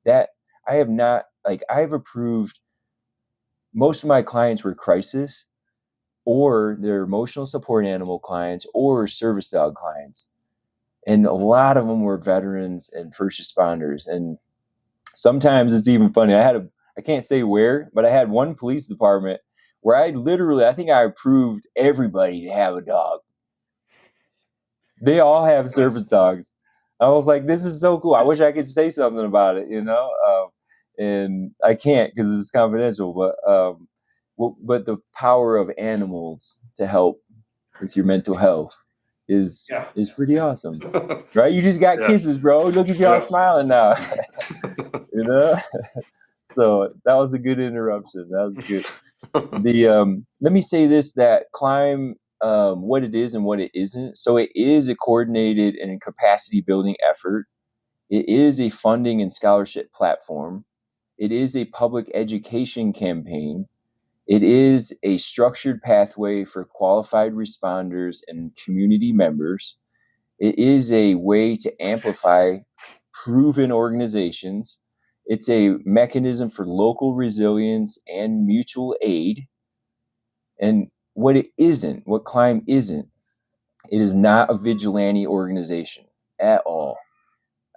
That I have not, like, I've approved, most of my clients were crisis, or they're emotional support animal clients, or service dog clients. And a lot of them were veterans and first responders. And sometimes it's even funny. I can't say where, but I had one police department where I think I approved everybody to have a dog. They all have service dogs. I was like, this is so cool. I wish I could say something about it, and I can't because it's confidential. But the power of animals to help with your mental health is pretty awesome, right? You just got kisses, bro. Look at y'all smiling now, So that was a good interruption. That was good. Let me say this: that climb, what it is and what it isn't. So it is a coordinated and capacity building effort. It is a funding and scholarship platform. It is a public education campaign. It is a structured pathway for qualified responders and community members. It is a way to amplify proven organizations. It's a mechanism for local resilience and mutual aid. And what Climb isn't, it is not a vigilante organization at all.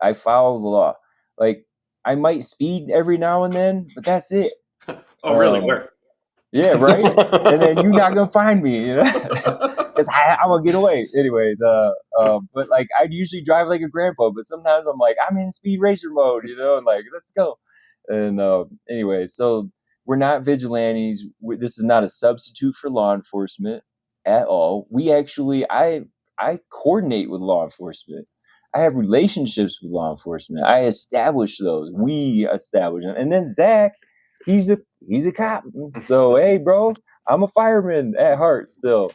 I follow the law. Like, I might speed every now and then, but that's it. Oh, really? Where? Yeah, right. And then you're not gonna find me, you know, because I'm gonna get away anyway. But like, I'd usually drive like a grandpa, but sometimes I'm like, I'm in speed racer mode, you know, and like, let's go. And anyway, so we're not vigilantes. This is not a substitute for law enforcement at all. I coordinate with law enforcement. I have relationships with law enforcement. I establish those. We establish them. And then Zach, he's a cop. So hey, bro, I'm a fireman at heart still,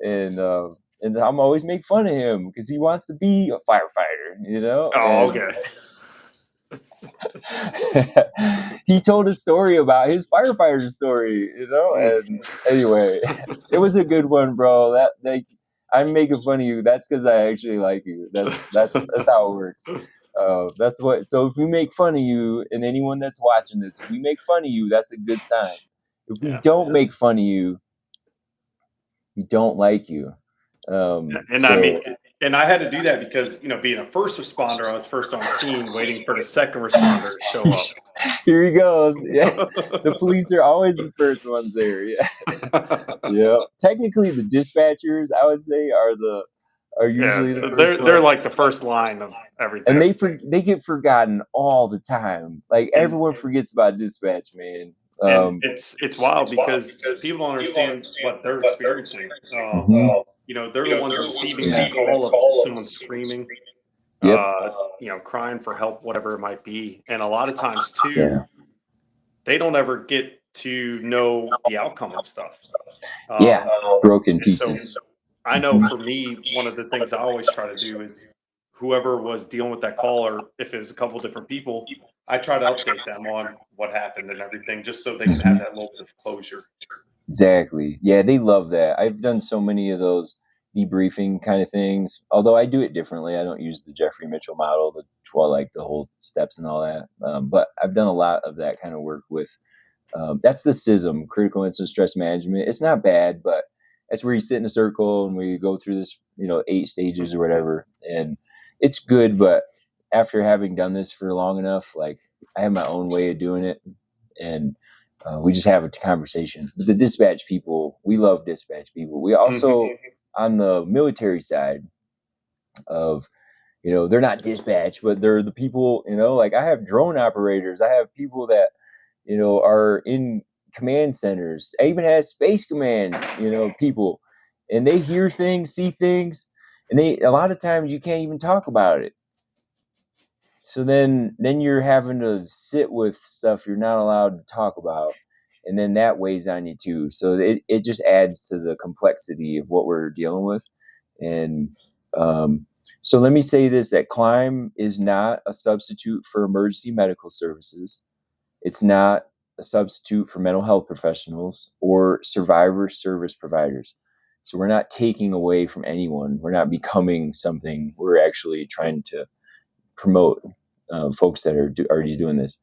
and I'm always make fun of him because he wants to be a firefighter. You know. Oh, okay. He told a story about his firefighter story, you know, and anyway, it was a good one, bro. I'm making fun of you. That's because I actually like you. That's how it works. So if we make fun of you, and anyone that's watching this, if we make fun of you, that's a good sign. If we don't make fun of you, we don't like you. And I had to do that because, being a first responder, I was first on scene waiting for the second responder to show up. Here he goes. Yeah. The police are always the first ones there. Yeah. Yeah. Technically, the dispatchers, I would say, are usually the first they're like the first line of everything. And they get forgotten all the time. Like, everyone forgets about dispatch, man. And it's wild because people don't understand what they're experiencing. They're the ones receiving that call of someone screaming, crying for help, whatever it might be. And a lot of times too, they don't ever get to know the outcome of stuff. Broken pieces. So I know for me, one of the things I always try to do is whoever was dealing with that call, or if it was a couple different people, I try to update them on what happened and everything, just so they can have that little bit of closure. Exactly. Yeah, they love that. I've done so many of those debriefing kind of things, although I do it differently. I don't use the Jeffrey Mitchell model, the whole steps and all that. But I've done a lot of that kind of work with, that's the CISM, critical incident stress management. It's not bad, but that's where you sit in a circle and we go through this, 8 stages or whatever. And it's good, but after having done this for long enough, like, I have my own way of doing it, and we just have a conversation. But the dispatch people, we love dispatch people. We also, on the military side of, they're not dispatch, but they're the people, like, I have drone operators. I have people that, are in command centers. I even have space command, people, and they hear things, see things, and a lot of times you can't even talk about it. So then you're having to sit with stuff you're not allowed to talk about, and then that weighs on you too. So it just adds to the complexity of what we're dealing with. And so let me say this, that Climb is not a substitute for emergency medical services. It's not a substitute for mental health professionals or survivor service providers. So we're not taking away from anyone. We're not becoming something. We're actually trying to promote folks that are already doing this.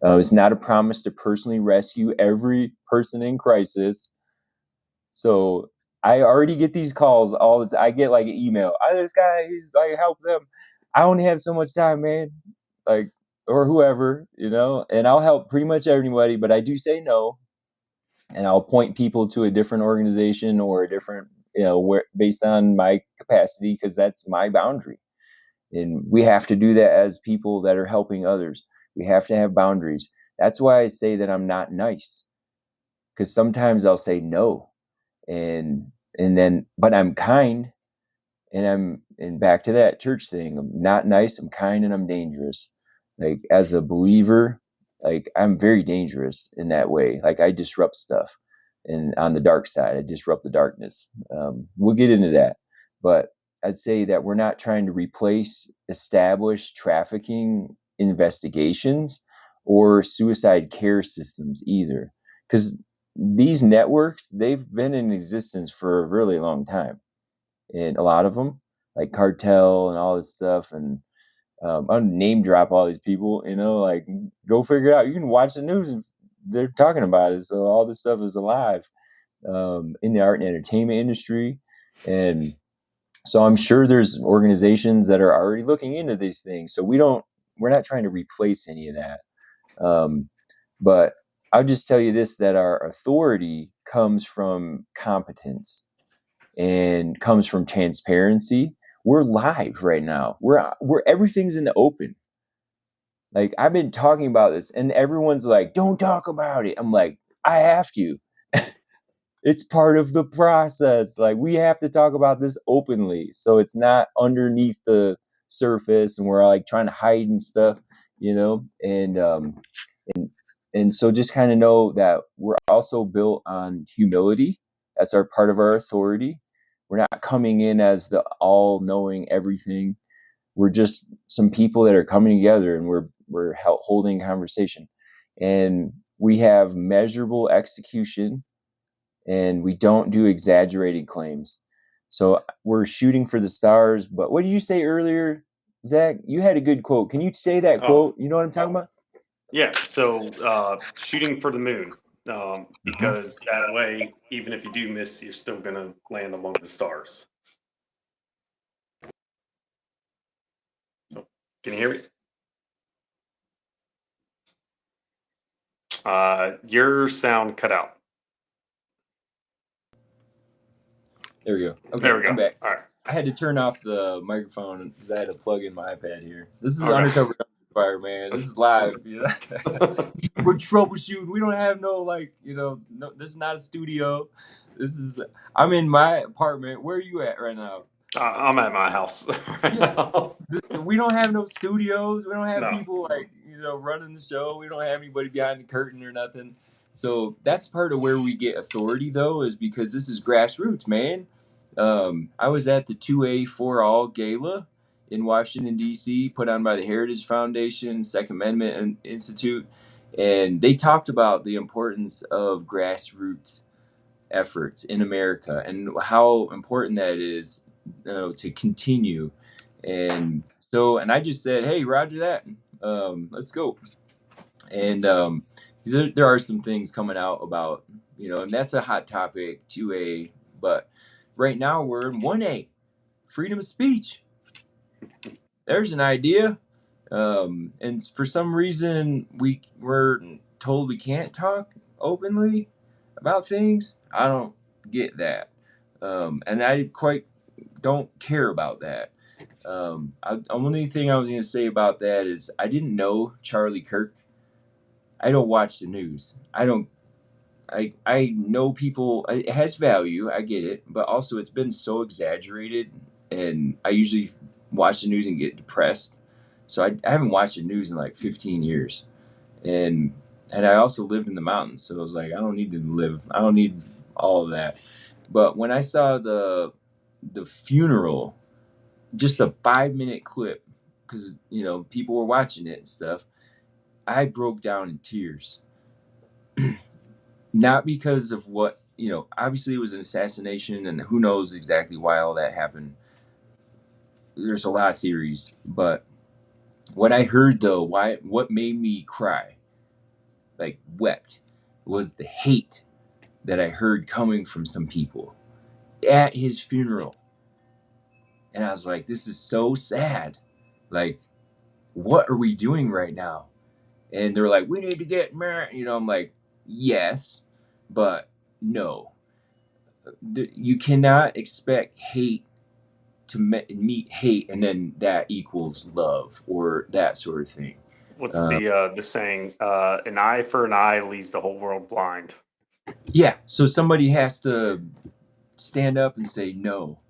It's not a promise to personally rescue every person in crisis. So I already get these calls all the time. I get like an email. This guy, he's like, help them. I only have so much time, man. Like, or whoever, and I'll help pretty much everybody, but I do say no. And I'll point people to a different organization or a different, based on my capacity, because that's my boundary. And we have to do that as people that are helping others. We have to have boundaries. That's why I say that I'm not nice, because sometimes I'll say no, and then, but I'm kind, and back to that church thing. I'm not nice, I'm kind, and I'm dangerous. Like, as a believer, like, I'm very dangerous in that way. Like, I disrupt stuff, and on the dark side, I disrupt the darkness. We'll get into that, but I'd say that we're not trying to replace established trafficking investigations or suicide care systems either, because these networks, they've been in existence for a really long time, and a lot of them, like cartel and all this stuff, and I'll name drop all these people, like go figure it out. You can watch the news and they're talking about it. So all this stuff is alive in the art and entertainment industry. And so I'm sure there's organizations that are already looking into these things. So we're not trying to replace any of that. But I'll just tell you this, that our authority comes from competence and comes from transparency. We're live right now. We're everything's in the open. Like I've been talking about this and everyone's like, don't talk about it. I'm like, I have to. It's part of the process. Like we have to talk about this openly. So it's not underneath the surface and we're like trying to hide and stuff, and so just kind of know that we're also built on humility. That's our part of our authority. We're not coming in as the all knowing everything. We're just some people that are coming together and we're holding conversation, and we have measurable execution, and we don't do exaggerated claims. So we're shooting for the stars. But what did you say earlier, Zach? You had a good quote. Can you say that quote? You know what I'm talking about? Yeah, so shooting for the moon, because that way, even if you do miss, you're still going to land among the stars. Oh, can you hear me? Your sound cut out. There we go. Okay, There we go. I'm back. All right. I had to turn off the microphone because I had to plug in my iPad here. This is Okay. Undercover Dumpster Fire, man. This is live. We're troubleshooting. We don't have no this is not a studio. I'm in my apartment. Where are you at right now? I'm at my house right now. We don't have no studios. We don't have No. people running the show. We don't have anybody behind the curtain or nothing. So that's part of where we get authority, though, is because this is grassroots, man. I was at the 2A for All Gala in Washington, D.C., put on by the Heritage Foundation, Second Amendment Institute, and they talked about the importance of grassroots efforts in America and how important that is to continue. And I just said, hey, Roger that. Let's go. And there are some things coming out about, and that's a hot topic, 2A. But right now we're in 1A, freedom of speech. There's an idea. And for some reason, we're told we can't talk openly about things. I don't get that. And I quite don't care about that. Only thing I was going to say about that is I didn't know Charlie Kirk. I don't watch the news. I know people. It has value. I get it, but also it's been so exaggerated, and I usually watch the news and get depressed. So I haven't watched the news in like 15 years, and I also lived in the mountains, so I was like, I don't need all of that. But when I saw the funeral, just a 5-minute clip, because people were watching it and stuff, I broke down in tears. Not because of what, obviously it was an assassination and who knows exactly why all that happened. There's a lot of theories, but what I heard though, what made me cry, like wept, was the hate that I heard coming from some people at his funeral. And I was like, this is so sad. Like, what are we doing right now? And they're like, we need to get married. I'm like, yes, but no. You cannot expect hate to meet hate and then that equals love or that sort of thing. What's the saying? An eye for an eye leaves the whole world blind. Yeah, so somebody has to stand up and say no,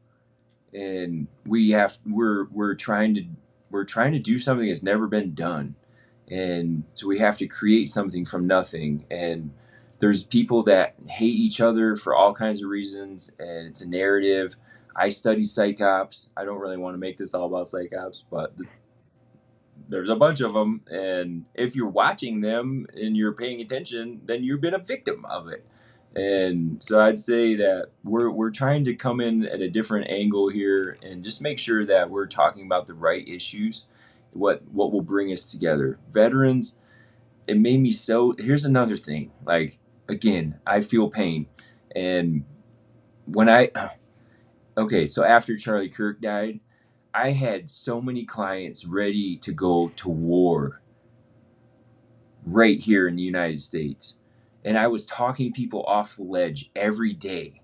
and we're trying to do something that's never been done, and so we have to create something from nothing. And there's people that hate each other for all kinds of reasons, and it's a narrative. I study psych ops. I don't really want to make this all about psych ops, but there's a bunch of them, and if you're watching them and you're paying attention, then you've been a victim of it. And so I'd say that we're trying to come in at a different angle here and just make sure that we're talking about the right issues. what will bring us together. Veterans, it made me so. Here's another thing. Like, again, I feel pain, and when I okay, so after Charlie Kirk died, I had so many clients ready to go to war right here in the United States. And I was talking people off the ledge every day.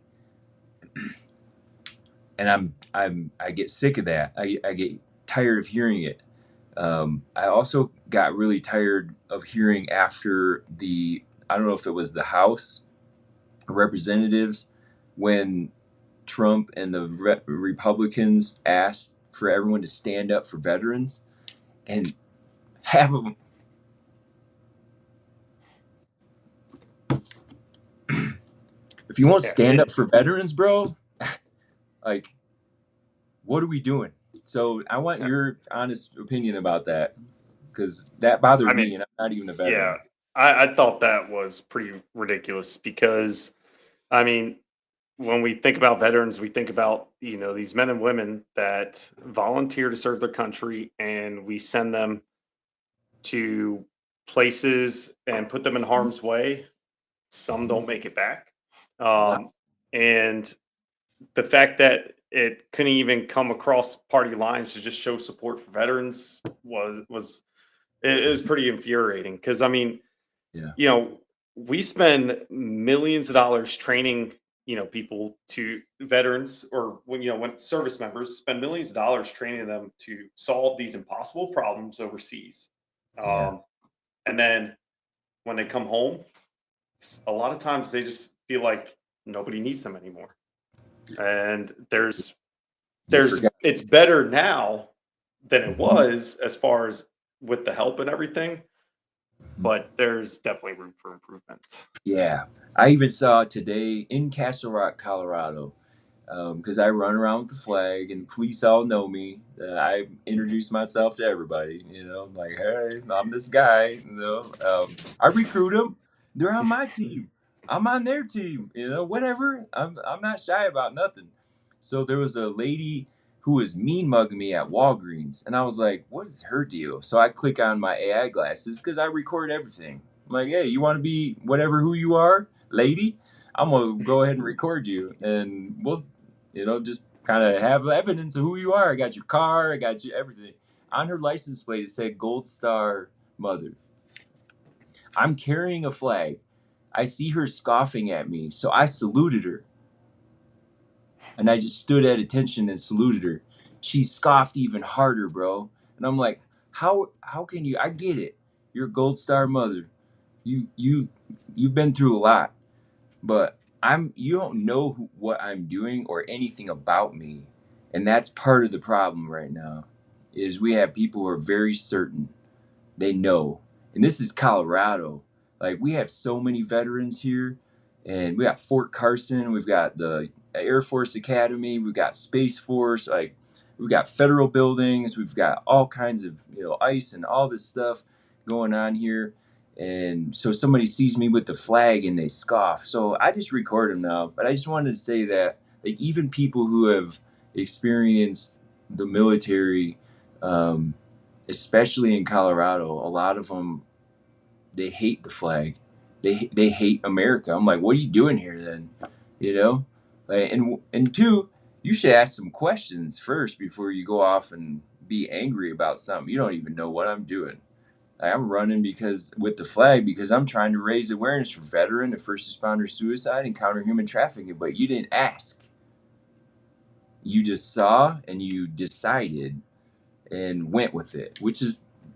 And I get sick of that. I get tired of hearing it. I also got really tired of hearing after I don't know if it was the House of Representatives, when Trump and the Republicans asked for everyone to stand up for veterans, and half of them, if you won't Yeah, stand up for veterans, bro, like, what are we doing? So I want your honest opinion about that, because that I bothered mean, me, and I'm not even a yeah, veteran. I thought that was pretty ridiculous because, I mean, when we think about veterans, we think about, these men and women that volunteer to serve their country, and we send them to places and put them in harm's way. Some don't make it back. A lot. And the fact that it couldn't even come across party lines to just show support for veterans was it is pretty infuriating because I mean, Yeah. you know, we spend millions of dollars training, people to veterans or when service members spend millions of dollars training them to solve these impossible problems overseas. Yeah. Um, and then when they come home, a lot of times they just feel like nobody needs them anymore. And You forgot. it's better now than it Mhm. was as far as with the help and everything, but there's definitely room for improvement. Yeah. I even saw today in Castle Rock, Colorado, because I run around with the flag and police all know me. I introduce myself to everybody, like, hey, I'm this guy. I recruit them. They're on my team. I'm on their team. Whatever. I'm not shy about nothing. So there was a lady who was mean mugging me at Walgreens, and I was like, what is her deal? So I click on my AI glasses because I record everything. I'm like, hey, you want to be whatever who you are, lady? I'm gonna go ahead and record you, and we'll just kind of have evidence of who you are. I got your car, I got you everything. On her license plate, it said Gold Star Mother. I'm carrying a flag. I see her scoffing at me, so I saluted her. And I just stood at attention and saluted her. She scoffed even harder, bro. And I'm like, how can you? I get it. You're a Gold Star Mother. You've been through a lot, but you don't know what I'm doing or anything about me, and that's part of the problem right now. Is we have people who are very certain they know, and this is Colorado. Like, we have so many veterans here, and we got Fort Carson, we've got the Air Force Academy, we've got Space Force, like, we've got federal buildings, we've got all kinds of ice and all this stuff going on here. And so somebody sees me with the flag and they scoff. So I just record them now. But I just wanted to say that, like, even people who have experienced the military, um, especially in Colorado, a lot of them, they hate the flag. They hate America. I'm like, what are you doing here then? You know, and two, you should ask some questions first before you go off and be angry about something. You don't even know what I'm doing. Like, I'm running because with the flag because I'm trying to raise awareness for veteran and first responder suicide and counter human trafficking. But you didn't ask. You just saw and you decided and went with it,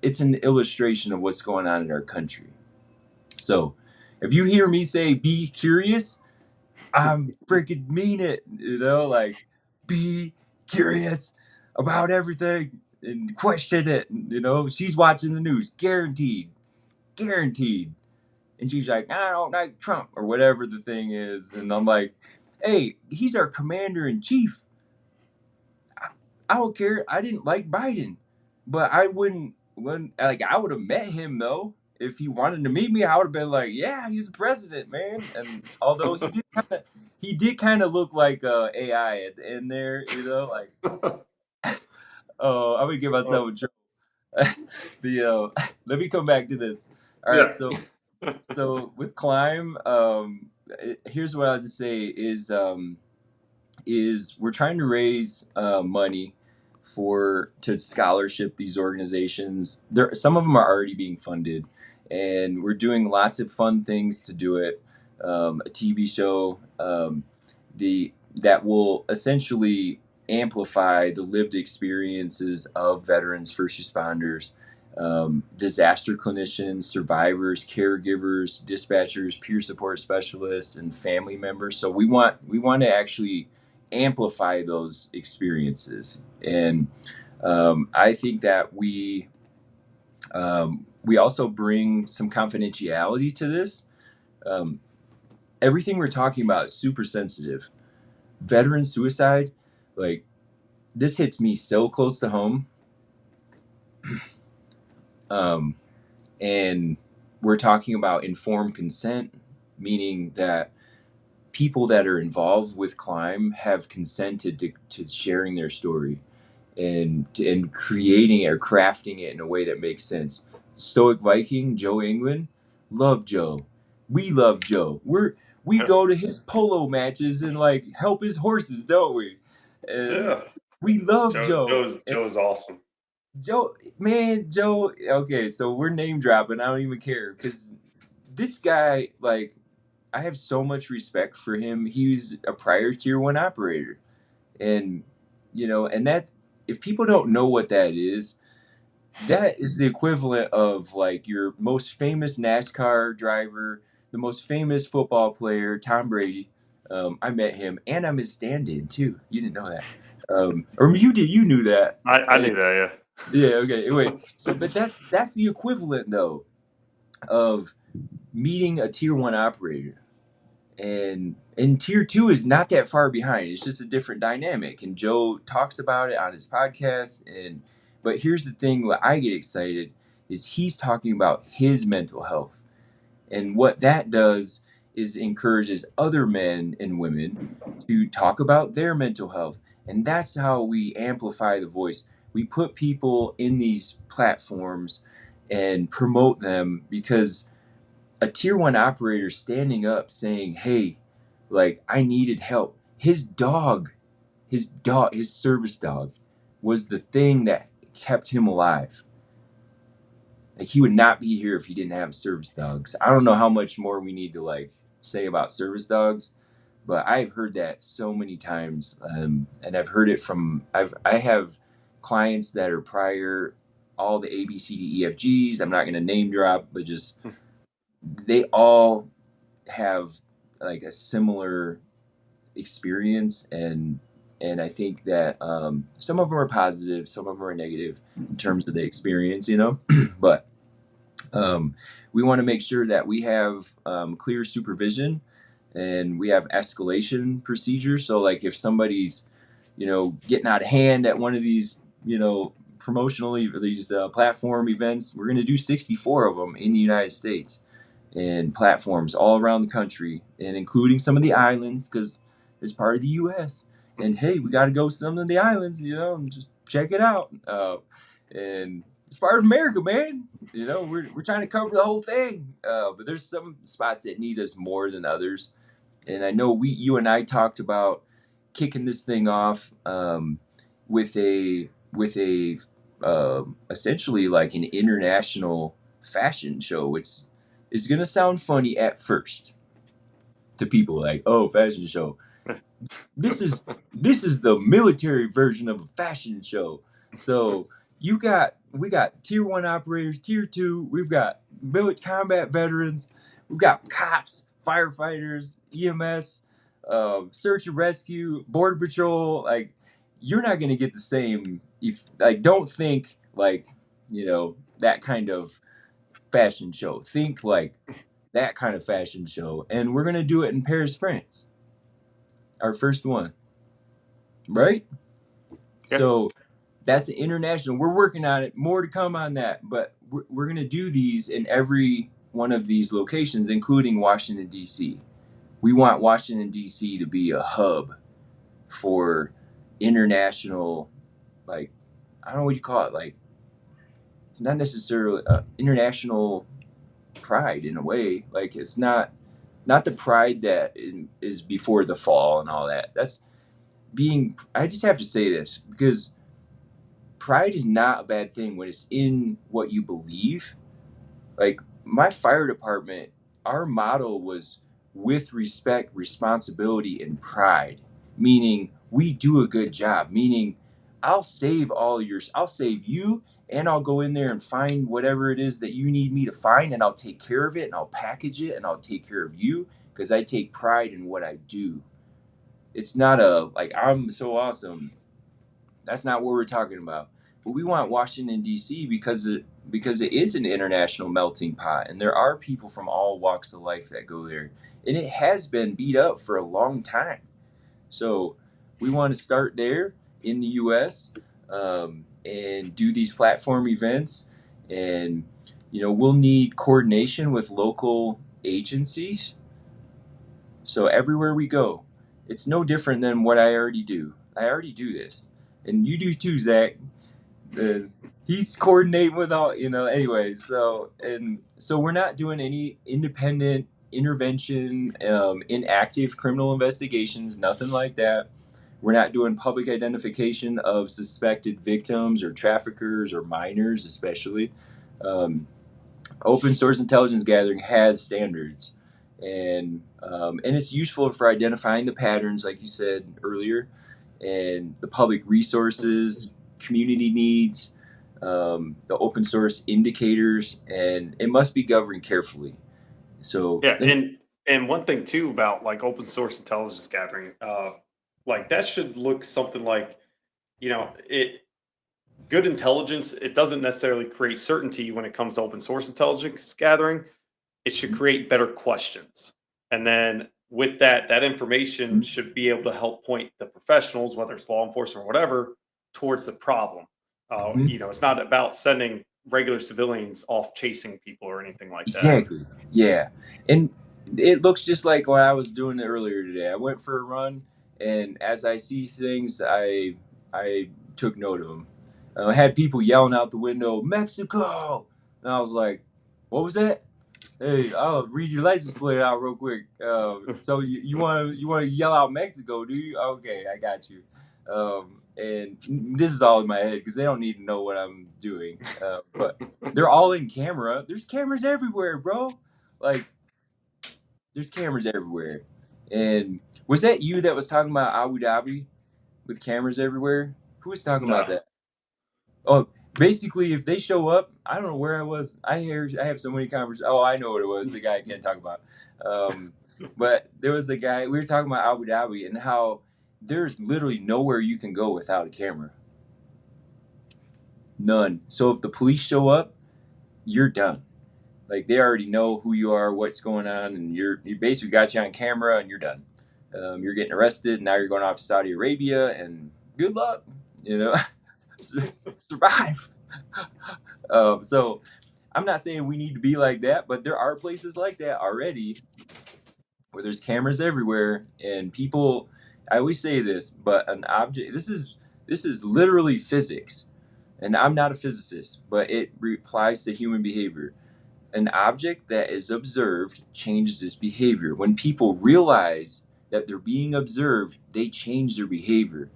it's an illustration of what's going on in our country. So if you hear me say be curious, I'm freaking mean it, like, be curious about everything and question it. She's watching the news, guaranteed, guaranteed. And she's like, I don't like Trump or whatever the thing is. And I'm like, hey, he's our commander in chief. I don't care. I didn't like Biden, but I wouldn't. When like I would have met him though if he wanted to meet me. I would have been like, yeah, he's the president, man. And although he did kind of look like AI at the end there, like, oh, I would give myself Oh, a trouble. Let me come back to this. All right, Yeah. so with Climb, here's what I was to say is we're trying to raise money to scholarship these organizations. Some of them are already being funded, and we're doing lots of fun things to do it. A TV show that will essentially amplify the lived experiences of veterans, first responders, disaster clinicians, survivors, caregivers, dispatchers, peer support specialists, and family members. So we want to actually amplify those experiences, and I think that we also bring some confidentiality to this. Um, Everything we're talking about is super sensitive. Veteran suicide, like this hits me so close to home. Um, and we're talking about informed consent, meaning that people that are involved with Climb have consented to sharing their story and creating it or crafting it in a way that makes sense. Stoic Viking, Joe England, love Joe. We love Joe. We go to his polo matches and like help his horses, don't we? And Yeah. we love Joe, Joe. Joe's And Joe's awesome. Joe, man, Joe. Okay, so we're name dropping. I don't even care because this guy, like, I have so much respect for him. He was a prior tier one operator, and and that if people don't know what that is the equivalent of like your most famous NASCAR driver, the most famous football player, Tom Brady. I met him, and I'm his stand-in too. You didn't know that, or you did. You knew that. I knew that. Yeah. Okay. Yeah. Anyway, so but that's the equivalent though of meeting a tier one operator, and tier two is not that far behind. It's just a different dynamic, and Joe talks about it on his podcast. And but here's the thing: what I get excited is he's talking about his mental health, and what that does is encourages other men and women to talk about their mental health, and that's how we amplify the voice. We put people in these platforms and promote them because a tier one operator standing up saying, "Hey, like I needed help." His service dog was the thing that kept him alive. Like he would not be here if he didn't have service dogs. I don't know how much more we need to like say about service dogs, but I've heard that so many times, and I've heard it from I have clients that are prior all the A B C D E F Gs. I'm not going to name drop, but just they all have like a similar experience, and I think that some of them are positive, some of them are negative in terms of the experience, but um, we want to make sure that we have clear supervision and we have escalation procedures. So like if somebody's getting out of hand at one of these promotional these platform events, we're going to do 64 of them in the United States and platforms all around the country, and including some of the islands because it's part of the U.S. And hey, we got to go some of the islands, and just check it out. And it's part of America, man. We're trying to cover the whole thing. But there's some spots that need us more than others. And I know you and I talked about kicking this thing off with a essentially like an international fashion show, which is gonna sound funny at first to people like, oh, fashion show. This is this is the military version of a fashion show. So we got tier one operators, tier two, we've got combat veterans, we've got cops, firefighters, EMS, search and rescue, border patrol. Like you're not gonna get the same if like don't think like that kind of fashion show. Think like that kind of fashion show, and we're gonna do it in Paris, France. Our first one, right? Yeah. So that's an international. We're working on it. More to come on that, but we're gonna do these in every one of these locations, including Washington D.C. We want Washington D.C. to be a hub for international, like I don't know what you call it, like not necessarily international pride in a way. Like it's not the pride that is before the fall and all that. That's being. I just have to say this because pride is not a bad thing when it's in what you believe. Like my fire department, our motto was with respect, responsibility, and pride, meaning we do a good job, meaning I'll save you and I'll go in there and find whatever it is that you need me to find and I'll take care of it and I'll package it and I'll take care of you because I take pride in what I do. It's not a like I'm so awesome. That's not what we're talking about. But we want Washington D.C. because it is an international melting pot, and there are people from all walks of life that go there, and it has been beat up for a long time. So we want to start there in the U.S. And do these platform events, and we'll need coordination with local agencies. So everywhere we go, it's no different than what I already do. I already do this, and you do too, Zach. Uh, he's coordinating with all anyway. So we're not doing any independent intervention in active criminal investigations, nothing like that. We're not doing public identification of suspected victims or traffickers or minors, especially. Um, Open source intelligence gathering has standards, and it's useful for identifying the patterns, like you said earlier, and the public resources, community needs, the open source indicators, and it must be governed carefully. So, Yeah, and one thing too about like open source intelligence gathering, like that should look something like, it good intelligence. It doesn't necessarily create certainty when it comes to open source intelligence gathering. It should create better questions, and then with that information should be able to help point the professionals, whether it's law enforcement or whatever, towards the problem. mhm. It's not about sending regular civilians off chasing people or anything like that. Exactly. Yeah. And it looks just like what I was doing earlier today. I went for a run, and as I see things, I took note of them. I had people yelling out the window, "Mexico!" And I was like, "What was that?" Hey, I'll read your license plate out real quick. So you want to yell out Mexico, do you? Okay, I got you. And this is all in my head because they don't need to know what I'm doing. But they're all in camera. There's cameras everywhere, bro. Like there's cameras everywhere. And was that you that was talking about Abu Dhabi with cameras everywhere? Who was talking about No. that? Oh, basically, if they show up, I don't know where I was. I have so many conversations. Oh, I know what it was. The guy I can't talk about. Um, but there was a guy. We were talking about Abu Dhabi and how there's literally nowhere you can go without a camera. None. So if the police show up, you're done. Like they already know who you are, what's going on, and you basically got you on camera, and you're done. You're getting arrested. And now you're going off to Saudi Arabia, and good luck. You know, survive. So I'm not saying we need to be like that, but there are places like that already where there's cameras everywhere and people. I always say this, but an object. This is literally physics, and I'm not a physicist, but it applies to human behavior. An object that is observed changes its behavior. When people realize that they're being observed, they change their behavior.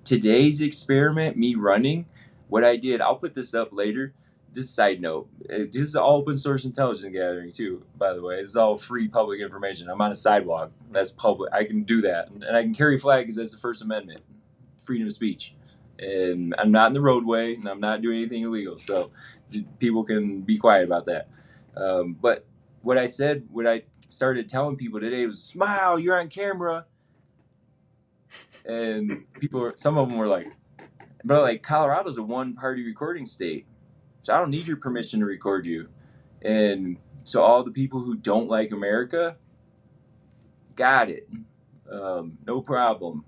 Today's experiment, me running, what I did, I'll put this up later. Just side note, this is all open source intelligence gathering too, by the way. This is all free public information. I'm on a sidewalk. That's public. I can do that. And I can carry flags because that's the First Amendment, freedom of speech. And I'm not in the roadway and I'm not doing anything illegal. So people can be quiet about that. But what I started telling people today was, smile, you're on camera. And some of them were like, but like Colorado's a one-party recording state, so I don't need your permission to record you. And so all the people who don't like America, got it, no problem.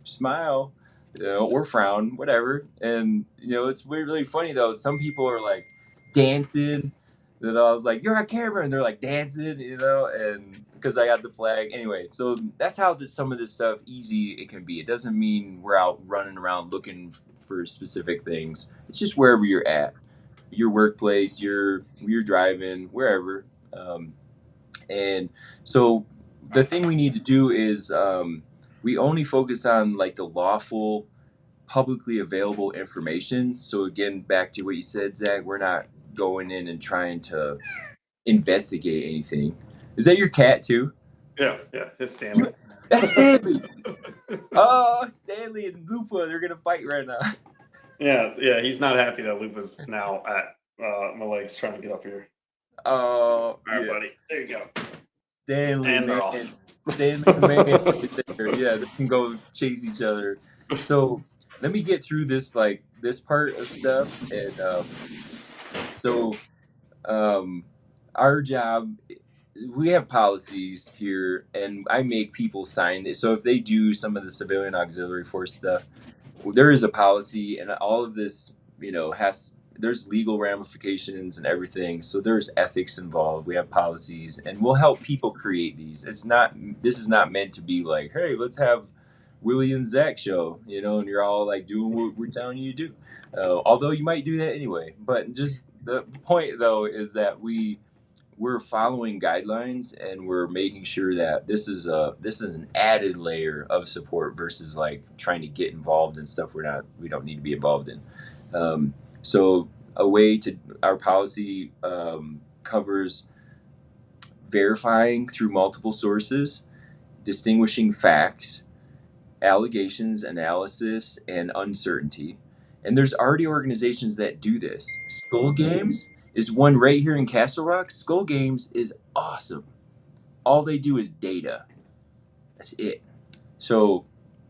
Smile, or frown, whatever. And it's really funny though. Some people are like dancing. That I was like, "You're on camera," and they're like dancing, and because I got the flag. Anyway, so that's how some of this stuff easy it can be. It doesn't mean we're out running around looking for specific things. It's just wherever you're at. your workplace, you're driving wherever, and so the thing we need to do is we only focus on like the lawful, publicly available information. So again, back to what you said, Zach, we're not going in and trying to investigate anything. Is that your cat too? Yeah, it's Stanley. That's Stanley. Oh, Stanley and Lupa, they're gonna fight right now. Yeah, he's not happy that Lupa's now at my legs trying to get up here. Oh, All right, yeah. buddy. There you go. Stanley, And they're man. off. Stanley, the man, right there. Yeah, they can go chase each other. So let me get through this, like this part of stuff, and so our job, we have policies here, and I make people sign it. So if they do some of the civilian auxiliary force stuff, there is a policy, and all of this, there's legal ramifications and everything. So there's ethics involved. We have policies, and we'll help people create these. This is not meant to be like, hey, let's have Willie and Zach show, and you're all like doing what we're telling you to do. Although you might do that anyway. But just the point though is that we're following guidelines, and we're making sure that this is an added layer of support versus like trying to get involved in stuff we don't need to be involved in. So our policy covers verifying through multiple sources, distinguishing facts, allegations, analysis, and uncertainty. And there's already organizations that do this. Skull Games is one right here in Castle Rock. Skull Games is awesome. All they do is data. That's it. So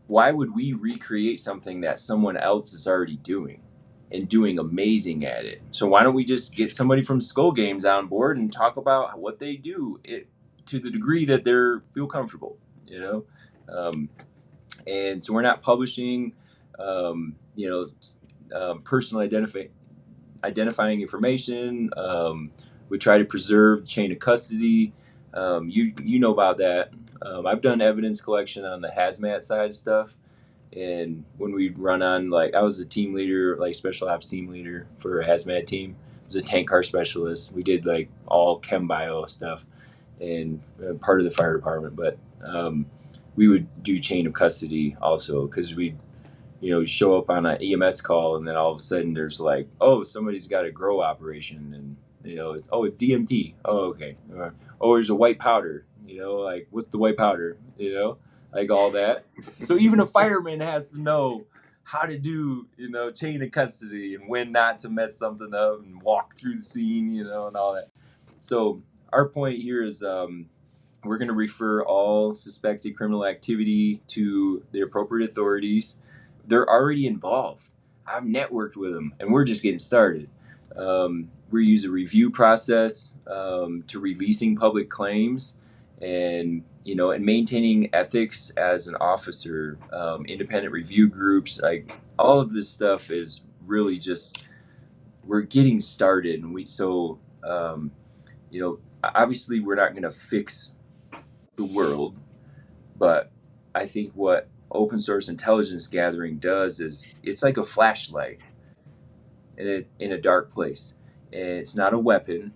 why would we recreate something that someone else is already doing and doing amazing at it? So why don't we just get somebody from Skull Games on board and talk about what they do to the degree that they feel comfortable, and so we're not publishing, personal identifying information. We try to preserve the chain of custody. You know about that. I've done evidence collection on the hazmat side stuff, and when we run on, like, I was a team leader, like special ops team leader for a hazmat team. I was a tank car specialist. We did like all chem bio stuff, and part of the fire department, but we would do chain of custody also, because we show up on an EMS call, and then all of a sudden there's like, oh, somebody's got a grow operation, and it's DMT. Oh, okay. Oh, there's a white powder. Like, what's the white powder? Like all that. So even a fireman has to know how to do chain of custody, and when not to mess something up, and walk through the scene, and all that. So our point here is we're going to refer all suspected criminal activity to the appropriate authorities. They're already involved. I've networked with them, and we're just getting started. We use a review process to releasing public claims, and and maintaining ethics as an officer. Independent review groups, like all of this stuff is really just, we're getting started, and obviously we're not going to fix the world, but I think what open source intelligence gathering does is it's like a flashlight in a dark place, and it's not a weapon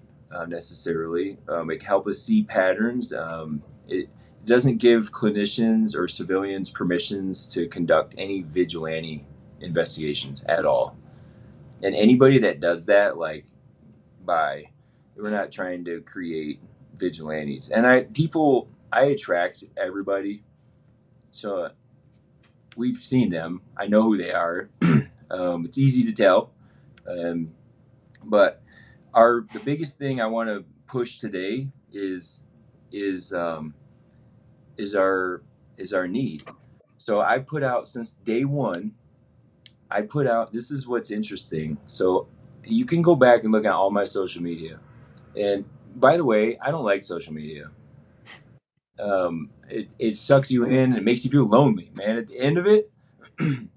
necessarily. It can help us see patterns. It doesn't give clinicians or civilians permissions to conduct any vigilante investigations at all, and anybody that does that, like, we're not trying to create vigilantes. And I attract everybody, so we've seen them. I know who they are. It's easy to tell. But the biggest thing I want to push today is our need. So I put out, since day one, this is what's interesting. So you can go back and look at all my social media. And by the way, I don't like social media. It sucks you in, and it makes you feel lonely, man. At the end of it,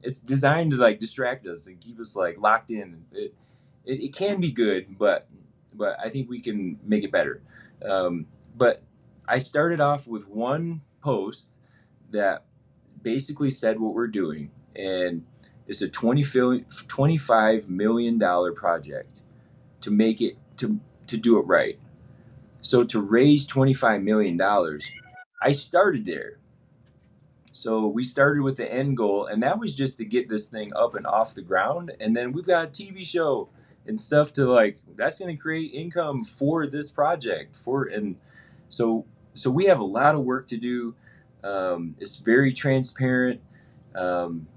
it's designed to like distract us and keep us like locked in. It can be good, but I think we can make it better. But I started off with one post that basically said what we're doing, and it's a $25 million project. to make it to do it right. So to raise $25 million, I started there. So we started with the end goal, and that was just to get this thing up and off the ground. And then we've got a TV show and stuff to like that's going to create income for this project. So we have a lot of work to do. It's very transparent. Um,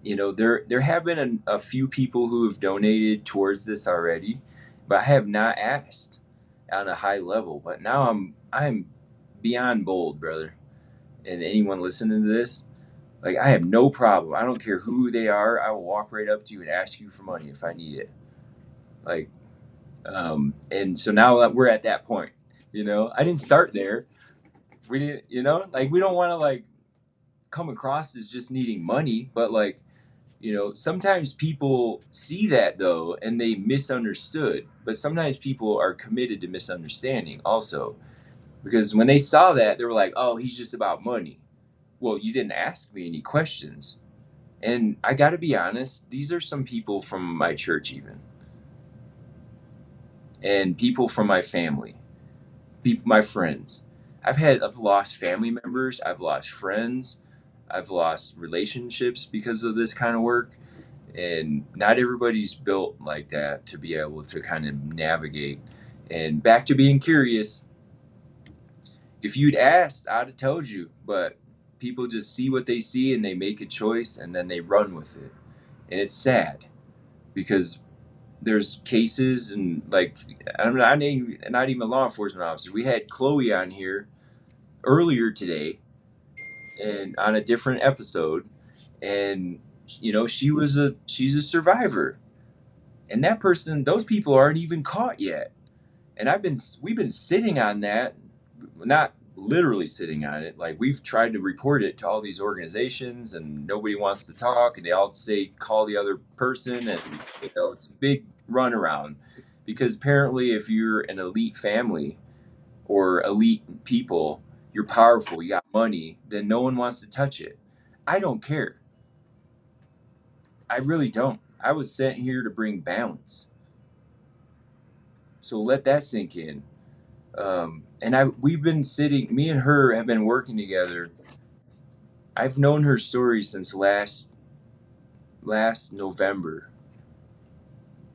there have been a few people who have donated towards this already, but I have not asked on a high level. But now I'm beyond bold, brother, and anyone listening to this, like I have no problem. I don't care who they are. I will walk right up to you and ask you for money if I need it. Like, and so now that we're at that point, I didn't start there. We didn't, like we don't want to like come across as just needing money, but like, sometimes people see that though and they misunderstood. But sometimes people are committed to misunderstanding also, because when they saw that, they were like, "Oh, he's just about money." Well, you didn't ask me any questions. And I got to be honest, these are some people from my church, even, and people from my family, people, my friends. I've lost family members, I've lost friends, I've lost relationships because of this kind of work. And not everybody's built like that to be able to kind of navigate. And back to being curious, if you'd asked, I'd have told you, but people just see what they see and they make a choice and then they run with it. And it's sad because there's cases and like I'm not even law enforcement officer. We had Chloe on here earlier today and on a different episode, and she's a survivor, and those people aren't even caught yet. And we've been sitting on that, not literally sitting on it. Like we've tried to report it to all these organizations, and nobody wants to talk, and they all say call the other person, and it's a big runaround. Because apparently, if you're an elite family or elite people, you're powerful, you got money, then no one wants to touch it. I don't care. I really don't. I was sent here to bring balance. So let that sink in. We've been sitting, me and her have been working together. I've known her story since last November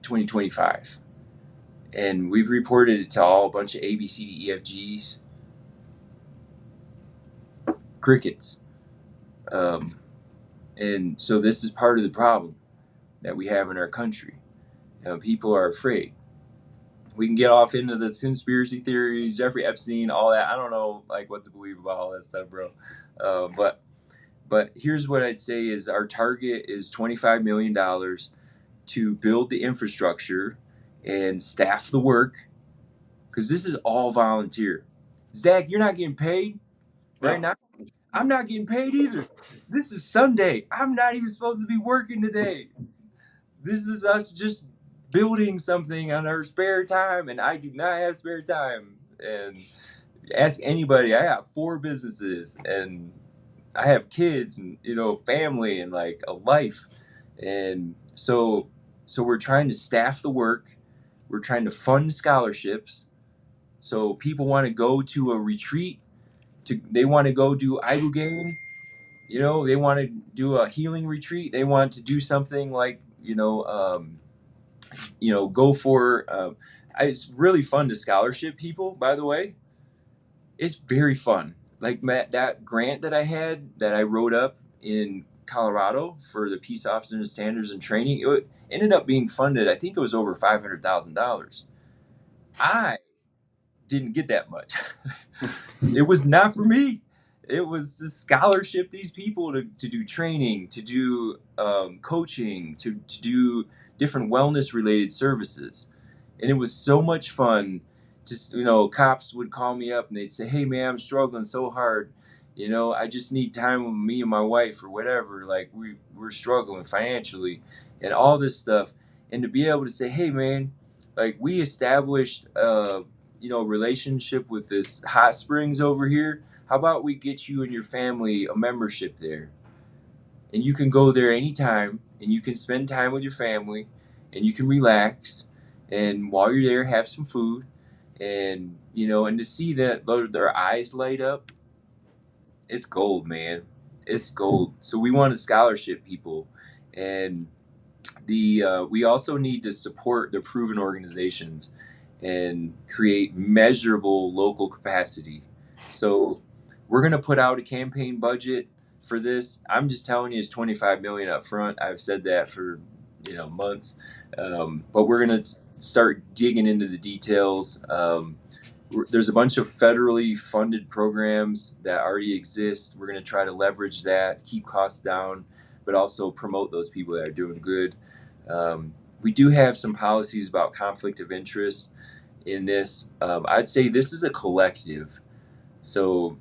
2025. And we've reported it to all a bunch of ABCDEFGs. Crickets. And so this is part of the problem that we have in our country. People are afraid. We can get off into the conspiracy theories, Jeffrey Epstein, all that. I don't know like what to believe about all that stuff, bro. But here's what I'd say is our target is $25 million to build the infrastructure and staff the work, because this is all volunteer. Zach, you're not getting paid right now. I'm not getting paid either. This is Sunday. I'm not even supposed to be working today. This is us just building something on our spare time, and I do not have spare time. And ask anybody. I have 4 businesses, and I have kids, and family, and like a life. And so we're trying to staff the work. We're trying to fund scholarships. So people want to go to a retreat. They want to go do Ibogaine. They want to do a healing retreat. They want to do something like go for. It's really fun to scholarship people. By the way, it's very fun. Like Matt, that grant that I had that I wrote up in Colorado for the Peace Officers Standards and Training, it ended up being funded. I think it was over $500,000. I didn't get that much. It was not for me. It was to scholarship these people to do training, to do coaching, to do different wellness related services. And it was so much fun. Just, cops would call me up and they'd say, "Hey man, I'm struggling so hard. I just need time with me and my wife or whatever. Like we're struggling financially and all this stuff." And to be able to say, "Hey man, like we established relationship with this hot springs over here. How about we get you and your family a membership there? And you can go there anytime and you can spend time with your family and you can relax And while you're there, have some food, and and to see that their eyes light up, it's gold, man. It's gold. So we want to scholarship people, and we also need to support the proven organizations and create measurable local capacity. So we're going to put out a campaign budget for this. I'm just telling you, it's 25 million up front. I've said that for months, but we're going to start digging into the details. There's a bunch of federally funded programs that already exist. We're going to try to leverage that, keep costs down, but also promote those people that are doing good. We do have some policies about conflict of interest in this. I'd say this is a collective. So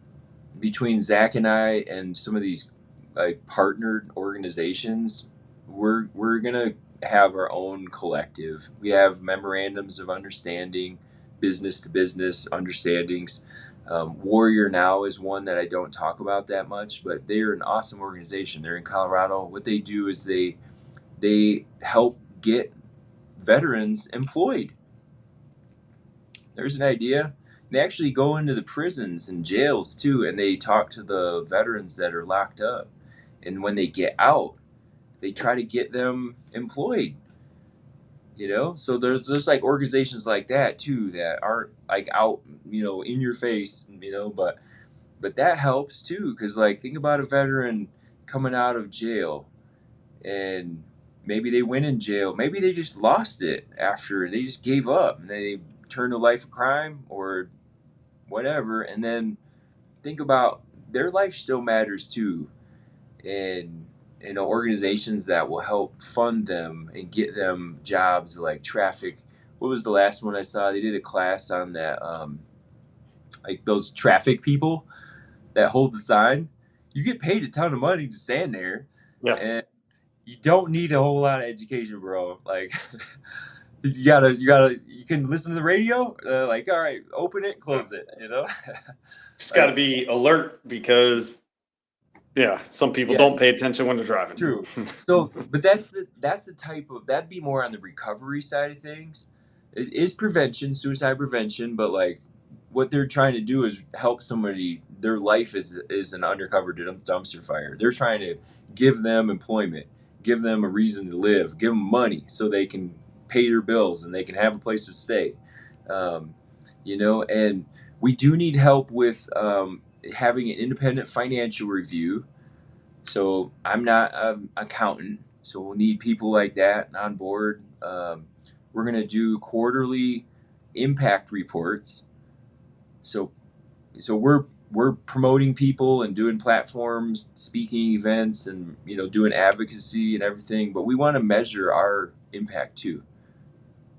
between Zach and I and some of these like partnered organizations, we're gonna have our own collective. We have memorandums of understanding, business to business understandings. Warrior Now is one that I don't talk about that much, but they're an awesome organization. They're in Colorado. What they do is they help get veterans employed. There's an idea. They actually go into the prisons and jails too, and they talk to the veterans that are locked up. And when they get out, they try to get them employed. So there's like organizations like that too that aren't like out, in your face, but that helps too, because like think about a veteran coming out of jail, and maybe they went in jail. Maybe they just lost it after they just gave up and they turned to life of crime or whatever. And then think about their life still matters too. And organizations that will help fund them and get them jobs like traffic. What was the last one I saw? They did a class on that, like those traffic people that hold the sign. You get paid a ton of money to stand there. Yeah. And you don't need a whole lot of education, bro. Like, you can listen to the radio. Like, all right, open it, close it. Just got to Like, be alert because, some people don't yes, pay attention when they're driving. true. So, but that's the type of that'd be more on the recovery side of things. It is prevention, suicide prevention, but like what they're trying to do is help somebody. Their life is an undercover dumpster fire. They're trying to give them employment, give them a reason to live, give them money so they can pay their bills and they can have a place to stay. Um, and we do need help with having an independent financial review. So I'm not an accountant, so we'll need people like that on board. We're going to do quarterly impact reports. So we're promoting people and doing platforms, speaking events, and doing advocacy and everything. But we want to measure our impact too,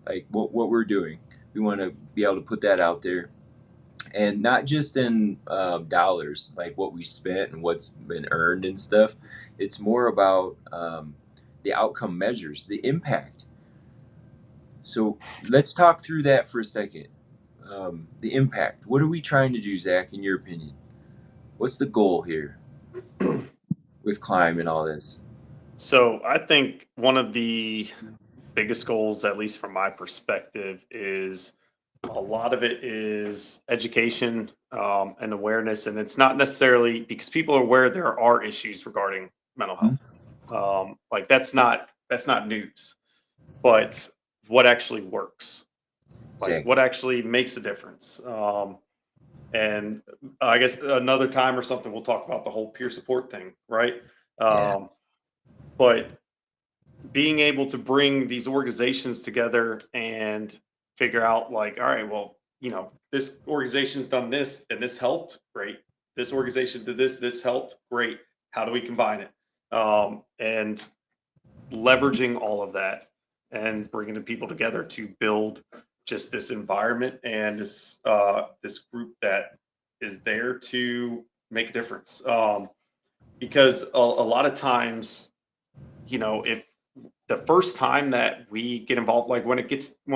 like what we're doing. We want to be able to put that out there, and not just in dollars, like what we spent and what's been earned and stuff. It's more about the outcome measures, the impact. So let's talk through that for a second. The impact. What are we trying to do, Zach, in your opinion? What's the goal here with Climb and all this? So I think one of the biggest goals, at least from my perspective, is a lot of it is education and awareness. And it's not necessarily because people are aware there are issues regarding mental health. Like that's not news, but what actually works, like Zach. what actually makes a difference. And I guess another time or something, we'll talk about the whole peer support thing, right? Yeah. But being able to bring these organizations together and figure out, like, all right, well, this organization's done this and this helped, great. This organization did this helped, great. How do we combine it? And leveraging all of that and bringing the people together to build just this environment and this group that is there to make a difference. Because a lot of times, if the first time that we get involved, like when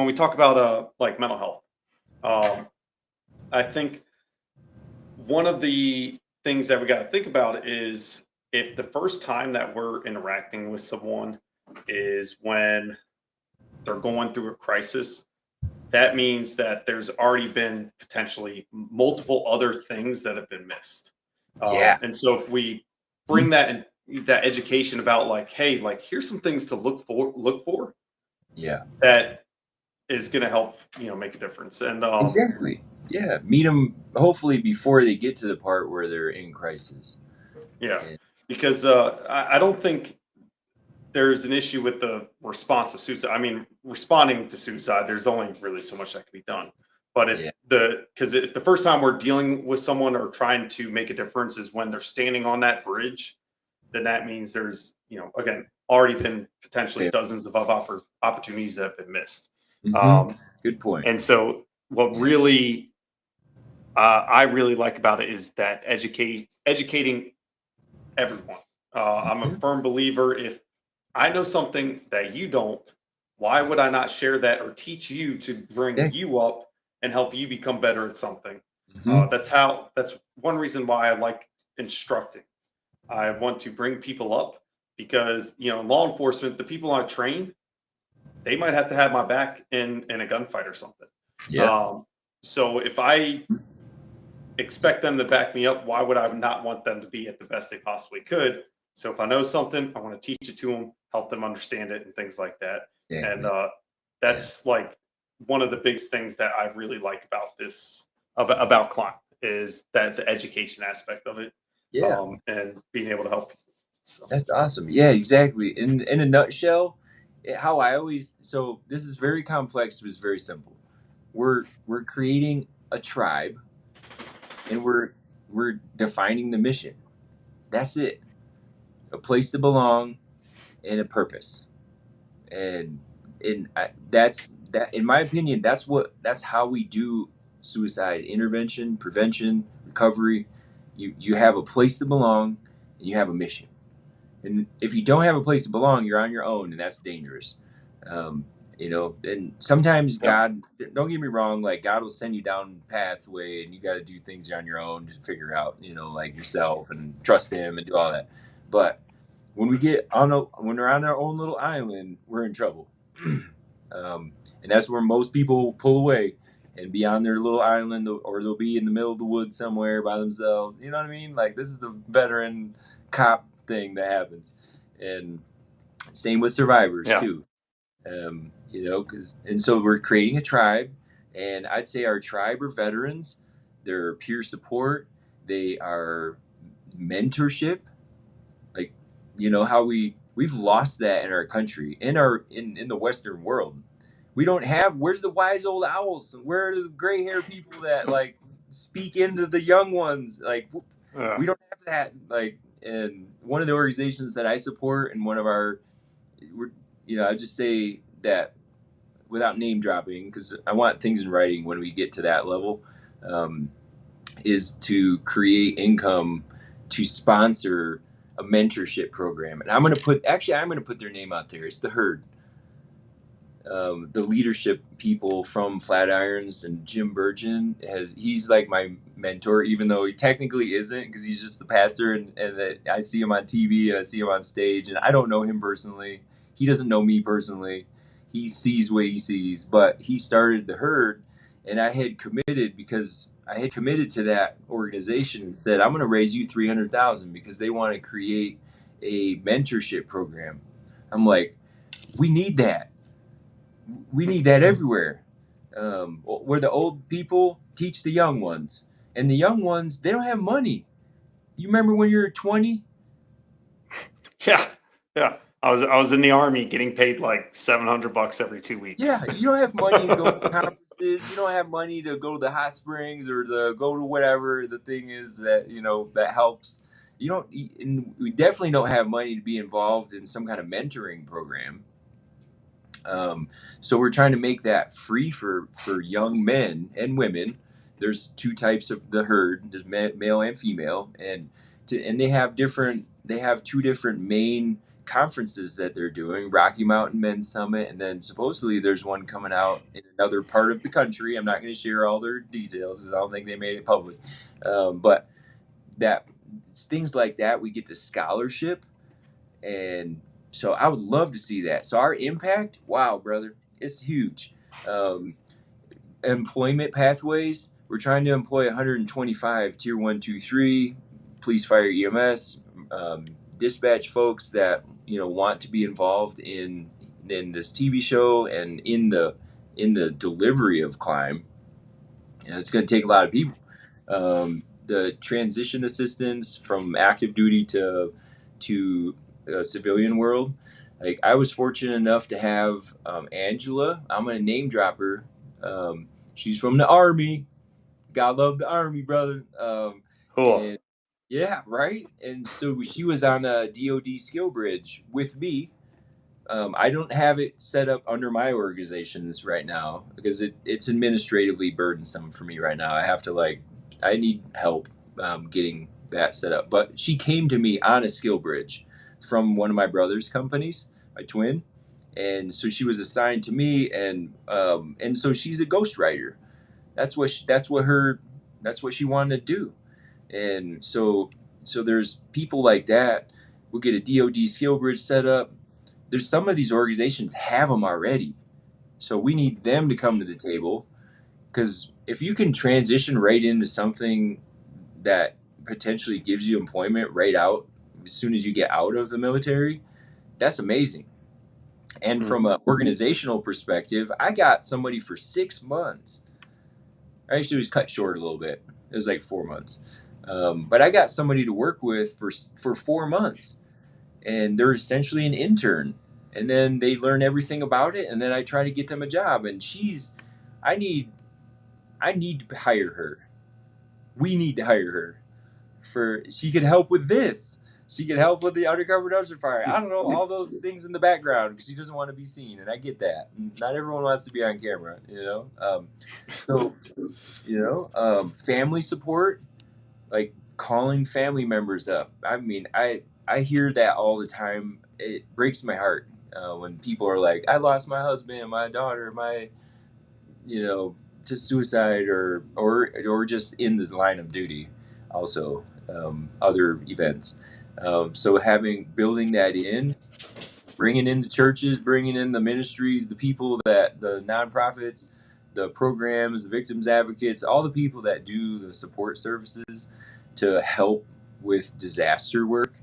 we talk about like mental health, I think one of the things that we got to think about is if the first time that we're interacting with someone is when they're going through a crisis, that means that there's already been potentially multiple other things that have been missed. Yeah. And so if we bring that in, that education about like, hey, like here's some things to look for Yeah. that is going to help, make a difference. And Exactly. Yeah. Meet them hopefully before they get to the part where they're in crisis. yeah, And, because I don't think there's an issue with the response to suicide. I mean, responding to suicide, there's only really so much that can be done. But yeah. if the first time we're dealing with someone or trying to make a difference is when they're standing on that bridge, then that means there's, again, already been potentially Yeah. dozens of opportunities that have been missed. Mm-hmm. Good point. And so, what Yeah. really I really like about it is that educating everyone. I'm a Mhm. firm believer. If I know something that you don't, why would I not share that or teach you to bring Yeah. you up and help you become better at something? Mm-hmm. That's one reason why I like instructing. I want to bring people up because, in law enforcement, the people I train, they might have to have my back in a gunfight or something. Yeah. So if I expect them to back me up, why would I not want them to be at the best they possibly could? So if I know something, I want to teach it to them, help them understand it, and things like that. And Exactly. Yeah. that's like one of the biggest things that I really like about this about climb is that the education aspect of it, Yeah. and being able to help people. So That's awesome. Yeah, exactly. In a nutshell, how I always so this is very complex, but it's very simple. We're creating a tribe and we're defining the mission. That's it. A place to belong and a purpose. And that's that in my opinion, that's how we do suicide intervention, prevention, recovery. You have a place to belong and you have a mission. And if you don't have a place to belong, you're on your own, and that's dangerous. Um, and sometimes yeah, God, don't get me wrong, like God will send you down a pathway, and you got to do things on your own to figure out, like yourself and trust Him and do all that. But when we're on our own little island, we're in trouble, and that's where most people pull away and be on their little island, or they'll be in the middle of the woods somewhere by themselves. You know what I mean? Like this is the veteran cop thing that happens, and same with survivors yeah, too. So we're creating a tribe, and I'd say our tribe are veterans. They're peer support. They are mentorship. Like, how we've lost that in our country, in the Western world. We don't have. Where's the wise old owls? Where are the gray hair people that like speak into the young ones? Like, yeah, we don't have that. Like, and one of the organizations that I support, and one of our, we're, I just say that without name dropping, because I want things in writing when we get to that level, um, is to create income to sponsor a mentorship program. And I'm gonna put their name out there. It's the Herd. The leadership people from Flatirons, and Jim Burgeon he's like my mentor, even though he technically isn't, because he's just the pastor, and I see him on TV and I see him on stage, and I don't know him personally. He doesn't know me personally. He sees what he sees, but he started the Herd, and I had committed to that organization and said, I'm going to raise you 300,000 because they want to create a mentorship program. I'm like, we need that. We need that everywhere. Where the old people teach the young ones, and the young ones, they don't have money. You remember when you were 20? yeah, yeah. I was in the army getting paid like $700 every 2 weeks. Yeah, you don't have money to go to conferences. You don't have money to go to the hot springs or to go to whatever the thing is that that helps. You don't. And we definitely don't have money to be involved in some kind of mentoring program. So we're trying to make that free for young men and women. There's two types of the Herd. There's male and female, and they have two different main conferences that they're doing: Rocky Mountain Men's Summit, and then supposedly there's one coming out in another part of the country. I'm not going to share all their details because I don't think they made it public. But that things like that, we get to scholarship, and so I would love to see that. So our impact, wow, brother, it's huge. Um, employment pathways. We're trying to employ 125 tier 1, 2, 3 police, fire, EMS, dispatch folks that want to be involved in this TV show and in the delivery of climb. And it's going to take a lot of people. The transition assistance from active duty to civilian world. Like, I was fortunate enough to have Angela. I'm gonna name drop her. She's from the Army. God love the Army, brother. Cool. And yeah, right. And so she was on a DoD skill bridge with me. I don't have it set up under my organizations right now because it's administratively burdensome for me right now. I need help getting that set up. But she came to me on a skill bridge from one of my brother's companies, my twin, and so she was assigned to me, and so she's a ghostwriter. That's what she wanted to do, and so there's people like that. We'll get a DoD skill bridge set up. There's some of these organizations have them already, so we need them to come to the table, because if you can transition right into something that potentially gives you employment right out as soon as you get out of the military, that's amazing. And from an organizational perspective, I got somebody for 6 months. Actually, it was cut short a little bit. It was like 4 months, but I got somebody to work with for 4 months, and they're essentially an intern, and then they learn everything about it, and then I try to get them a job. And I need I need to hire her. We need to hire her. She could help with this. She could help with the Undercover Dumpster Fire. I don't know, all those things in the background, because she doesn't want to be seen, and I get that. Not everyone wants to be on camera, So, family support, like calling family members up. I mean, I hear that all the time. It breaks my heart when people are like, "I lost my husband, my daughter, you know, to suicide or just in the line of duty." Also, other events. So building that in, bringing in the churches, bringing in the ministries, the people the nonprofits, the programs, the victims advocates, all the people that do the support services to help with disaster work,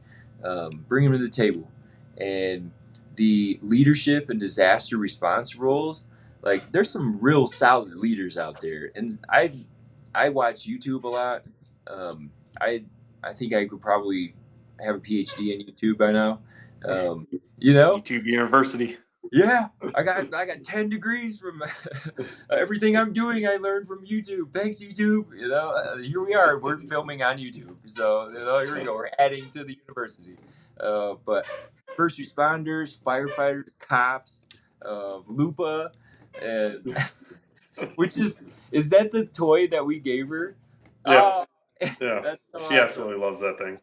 bring them to the table. And the leadership and disaster response roles, like, there's some real solid leaders out there. And I watch YouTube a lot. Um, I I think I could probably have a PhD in YouTube by now. Um, YouTube University. yeah, I got 10 degrees from everything I'm doing. I learned from YouTube. Thanks, YouTube. Here we are. We're filming on YouTube. So here we go. We're adding to the university. But first responders, firefighters, cops, Lupa, and which is that the toy that we gave her? Yeah. Oh, Yeah. that's so She awesome. absolutely loves that thing.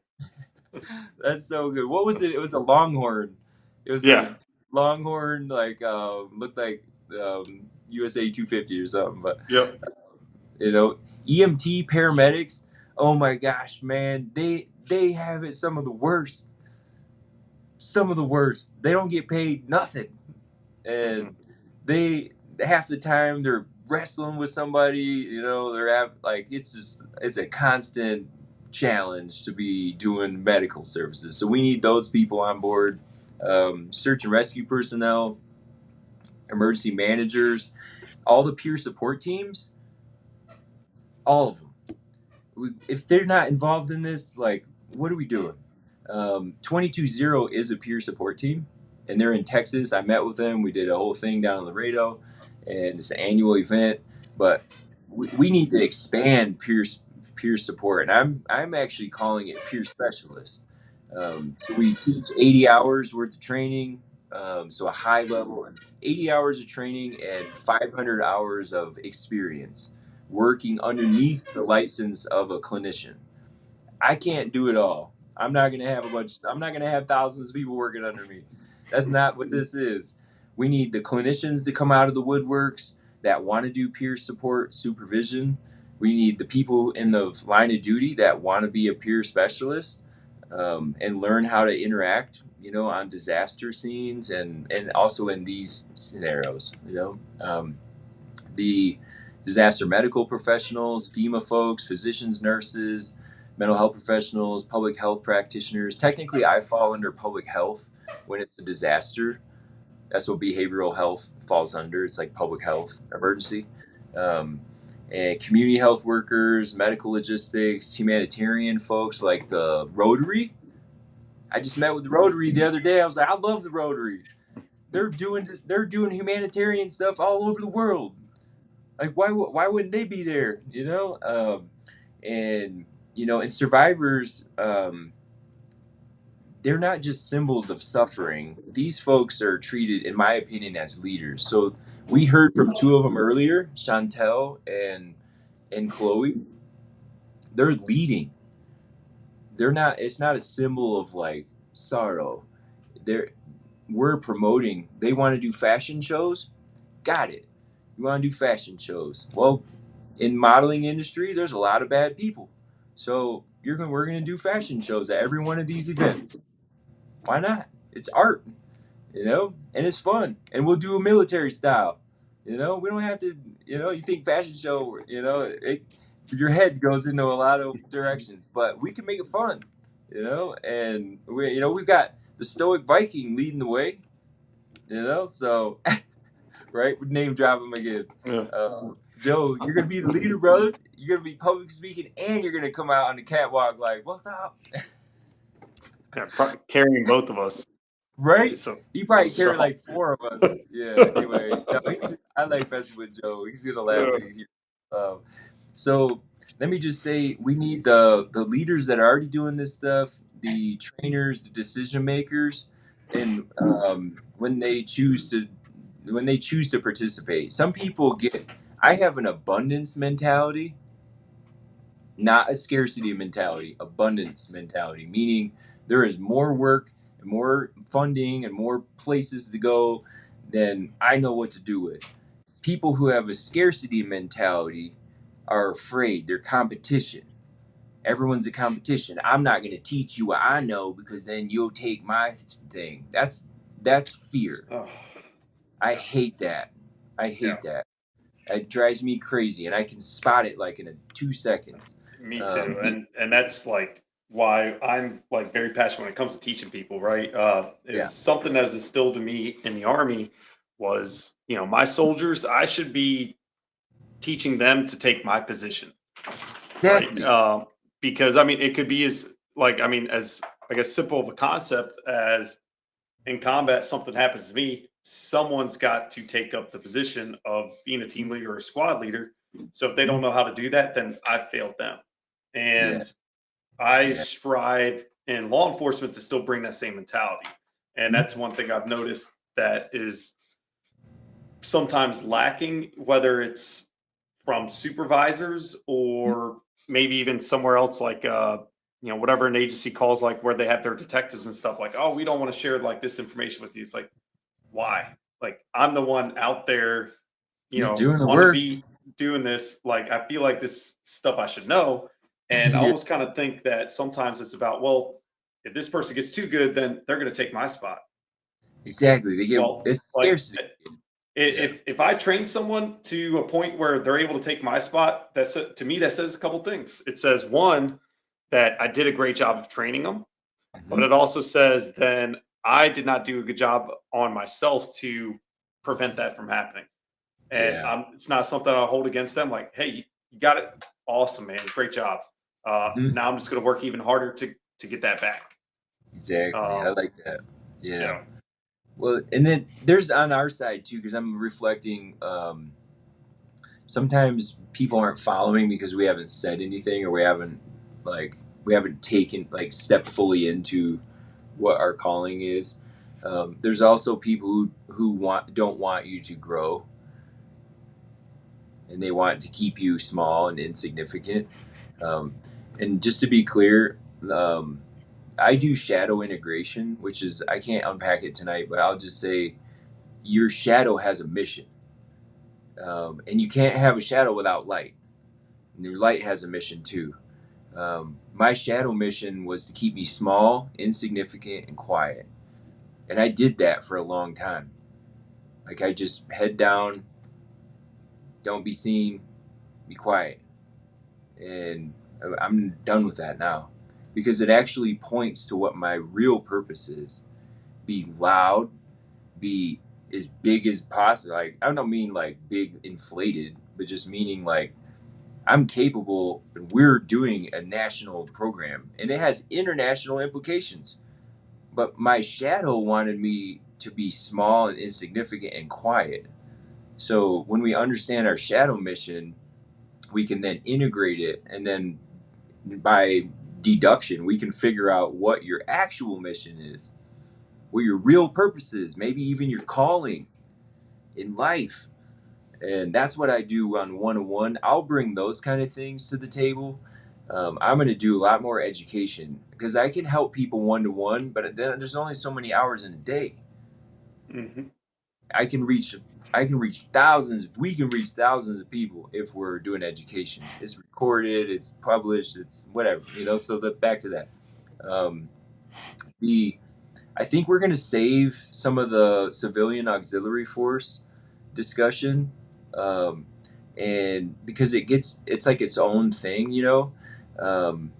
That's so good. What was it? It was a longhorn. It was a longhorn, like looked like USA 250 or something. But Yep. EMT paramedics. Oh my gosh, man, they have it some of the worst. Some of the worst. They don't get paid nothing, and they half the time they're wrestling with somebody. It's a constant challenge to be doing medical services. So we need those people on board. Search and rescue personnel, emergency managers, all the peer support teams, all of them. If they're not involved in this, like, what are we doing? 22-0 is a peer support team, and they're in Texas. I met with them. We did a whole thing down in Laredo, and it's an annual event. But we need to expand peer support, and I'm actually calling it peer specialist. So we teach 80 hours worth of training, so a high level, 80 hours of training and 500 hours of experience working underneath the license of a clinician. I can't do it all. I'm not gonna have thousands of people working under me. That's not what this is. We need the clinicians to come out of the woodworks that want to do peer support supervision. We need the people in the line of duty that want to be a peer specialist, and learn how to interact, on disaster scenes and also in these scenarios. The disaster medical professionals, FEMA folks, physicians, nurses, mental health professionals, public health practitioners. Technically, I fall under public health when it's a disaster. That's what behavioral health falls under. It's like public health emergency. Um, and community health workers, medical logistics, humanitarian folks like the Rotary. I just met with the Rotary the other day. I was like, I love the Rotary. They're doing humanitarian stuff all over the world. Like, why wouldn't they be there? And and survivors, they're not just symbols of suffering. These folks are treated, in my opinion, as leaders. So we heard from two of them earlier, Chantel and Chloe. They're leading. They're not. It's not a symbol of like sorrow. They're we're promoting. They want to do fashion shows. Got it. You want to do fashion shows? Well, in modeling industry, there's a lot of bad people. So we're gonna do fashion shows at every one of these events. Why not? It's art, and it's fun. And we'll do a military style. We don't have to. You think fashion show? Your head goes into a lot of directions, but we can make it fun. And we've got the Stoic Viking leading the way. So right, we name drop him again. Yeah. Joe, you're gonna be the leader, brother. You're gonna be public speaking, and you're gonna come out on the catwalk like, "What's up?" Yeah, carrying both of us. Right? So He probably so carried like 4 of us. Yeah. Anyway, no, I like messing with Joe. He's gonna laugh Yeah. when he hears. So let me just say, we need the leaders that are already doing this stuff, the trainers, the decision makers, and when they choose to participate. Some people get. I have an abundance mentality, not a scarcity mentality. Abundance mentality, meaning there is more work and more funding and more places to go than I know what to do with. People who have a scarcity mentality are afraid. They're competition. Everyone's a competition. I'm not going to teach you what I know because then you'll take my thing. That's fear. Oh, I hate that. I hate that. It drives me crazy, and I can spot it like in 2 seconds. me too. And that's like why I'm like very passionate when it comes to teaching people, right? Is Yeah. something that's instilled in me in the army was, my soldiers, I should be teaching them to take my position. Exactly. Right. Because I mean, it could be as like, I mean, as I guess simple of a concept as in combat, something happens to me, someone's got to take up the position of being a team leader or a squad leader. So if they don't know how to do that, then I failed them. Yeah. And I Yeah. strive in law enforcement to still bring that same mentality. And that's one thing I've noticed that is sometimes lacking, whether it's from supervisors or maybe even somewhere else, like whatever an agency calls, like where they have their detectives and stuff, like, oh, we don't want to share like this information with you. It's like, why? Like, I'm the one out there, You're doing the want to work. be doing this. Like, I feel like this stuff I should know. And I Yeah. almost kind of think that sometimes it's about, well, if this person gets too good, then they're going to take my spot. Exactly. They get Well, it's like, scarcity. if I train someone to a point where they're able to take my spot, that's to me that says a couple things. It says, one, that I did a great job of training them, but Mhm. it also says then I did not do a good job on myself to prevent that from happening. And Yeah. it's not something I'll hold against them. Like, hey, you got it, awesome, man, great job. Mhm. Now I'm just going to work even harder to get that back. Exactly. I Um, like that. Yeah. yeah, Well, and then there's on our side too, because I'm reflecting. Sometimes people aren't following because we haven't said anything, or we haven't taken like stepped fully into what our calling is. There's also people who don't want you to grow, and they want to keep you small and insignificant. Um, and just to be clear, um, I do shadow integration, which is I can't unpack it tonight, but I'll just say your shadow has a mission, and you can't have a shadow without light. And your light has a mission too. My shadow mission was to keep me small, insignificant, and quiet, and I did that for a long time. Like I just head down, don't be seen, be quiet. And I'm done with that now because it actually points to what my real purpose is. Be loud, be as big as possible. Like, I don't mean like big inflated, but just meaning like I'm capable. We're doing a national program and it has international implications. But my shadow wanted me to be small and insignificant and quiet. So when we understand our shadow mission, we can then integrate it, and then by deduction, we can figure out what your actual mission is, what your real purpose is, maybe even your calling in life. And that's what I do on 101. I'll bring those kind of things to the table. I'm going to do a lot more education because I can help people 1-to-1, but then there's only so many hours in a day. Mm-hmm. I can reach I can reach thousands. We can reach thousands of people if we're doing education. It's recorded, it's published, it's whatever, So back to that. Um, the I think we're going to save some of the civilian auxiliary force discussion, um, and because it's like its own thing. Um,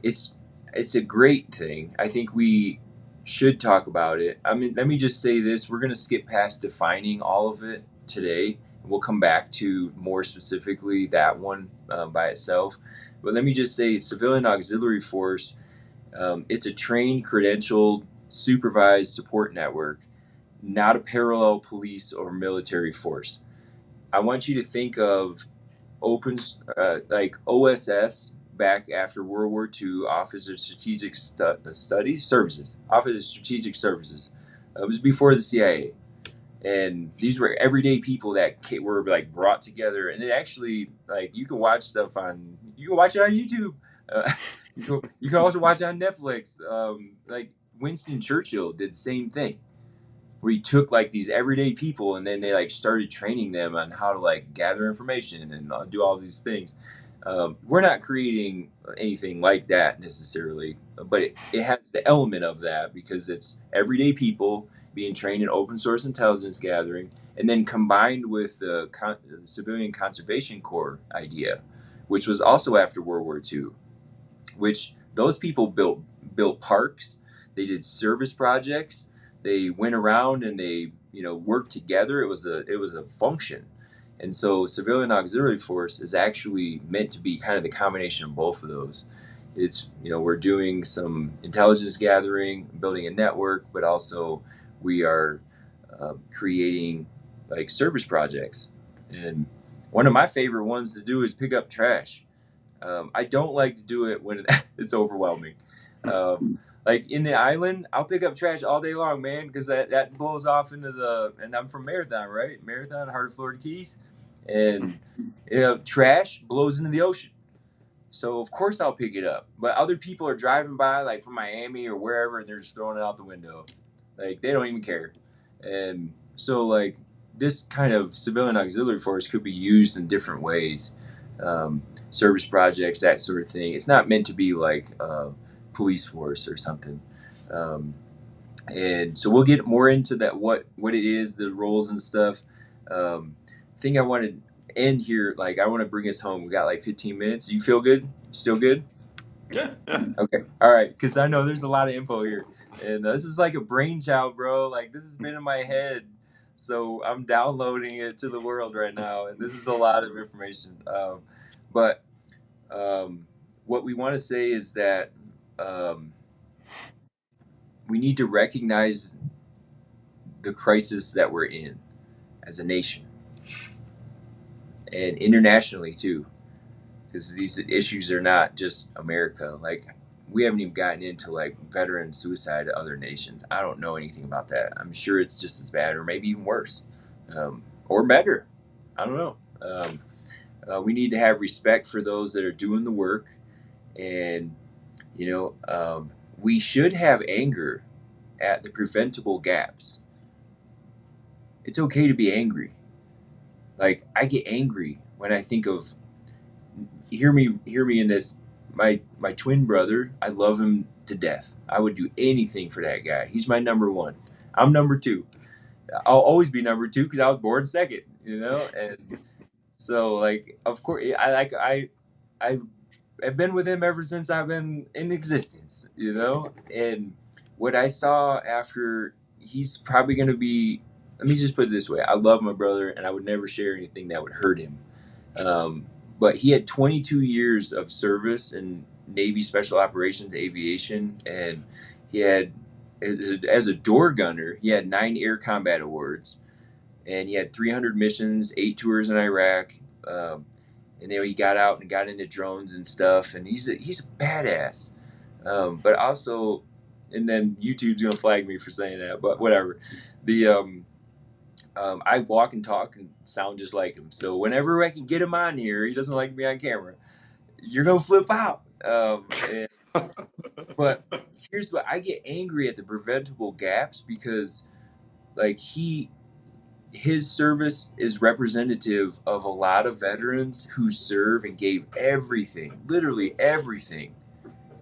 it's it's a great thing. I think we should talk about it. I mean, let me just say this: we're going to skip past defining all of it today. We'll come back to more specifically that one by itself. But let me just say, civilian auxiliary force. It's a trained, credentialed, supervised support network, not a parallel police or military force. I want you to think of open, like OSS back after World War II, Office of Strategic Studies Services, Office of Strategic Services. It was before the CIA, and these were everyday people that were like brought together. And it actually, like, you can watch you can watch it on YouTube. Uh, you can also watch it on Netflix. Like Winston Churchill did the same thing, where he took like these everyday people and then they like started training them on how to like gather information and do all these things. We're not creating anything like that necessarily, but it has the element of that because it's everyday people being trained in open source intelligence gathering, and then combined with the civilian conservation corps idea, which was also after World War II, which those people built parks, they did service projects, they went around and they worked together. It was a function. And so civilian auxiliary force is actually meant to be kind of the combination of both of those. It's we're doing some intelligence gathering, building a network, but also we are creating like service projects. And one of my favorite ones to do is pick up trash. I don't like to do it when it's overwhelming. Like in the island, I'll pick up trash all day long, man, because that blows off into and I'm from Marathon, right? Marathon, heart of Florida Keys. And trash blows into the ocean. So of course I'll pick it up. But other people are driving by, like from Miami or wherever, and they're just throwing it out the window. Like they don't even care. And so like this kind of civilian auxiliary force could be used in different ways. Service projects, that sort of thing. It's not meant to be like a police force or something. And so we'll get more into that, what it is, the roles and stuff. Thing I want to end here, like I want to bring us home. We got like 15 minutes. You feel good? Still good? Yeah. Okay. All right. Because I know there's a lot of info here, and this is like a brainchild, bro. Like this has been in my head, so I'm downloading it to the world right now, and this is a lot of information. But what we want to say is that we need to recognize the crisis that we're in as a nation and internationally too, because these issues are not just America. Like we haven't even gotten into like veteran suicide to other nations. I don't know anything about that. I'm sure it's just as bad or maybe even worse, or better. I don't know. We need to have respect for those that are doing the work, and we should have anger at the preventable gaps. It's okay to be angry. Like I get angry when I think of, hear me in this. My twin brother, I love him to death. I would do anything for that guy. He's my number one. I'm number two. I'll always be number two because I was born second. And So like, of course, I I've been with him ever since I've been in existence, you know? And what I saw after, he's probably going to be, let me just put it this way. I love my brother and I would never share anything that would hurt him. Um, but he had 22 years of service in Navy Special Operations Aviation. And he had, as a door gunner, he had 9 Air Combat Awards. And he had 300 missions, 8 tours in Iraq. Um, and then he got out and got into drones and stuff. And he's a badass. But also, and then YouTube's gonna flag me for saying that, but whatever. The I walk and talk and sound just like him. So whenever I can get him on here, he doesn't like me on camera. You're gonna flip out. But here's what I get angry at: the preventable gaps, because like his service is representative of a lot of veterans who serve and gave everything, literally everything.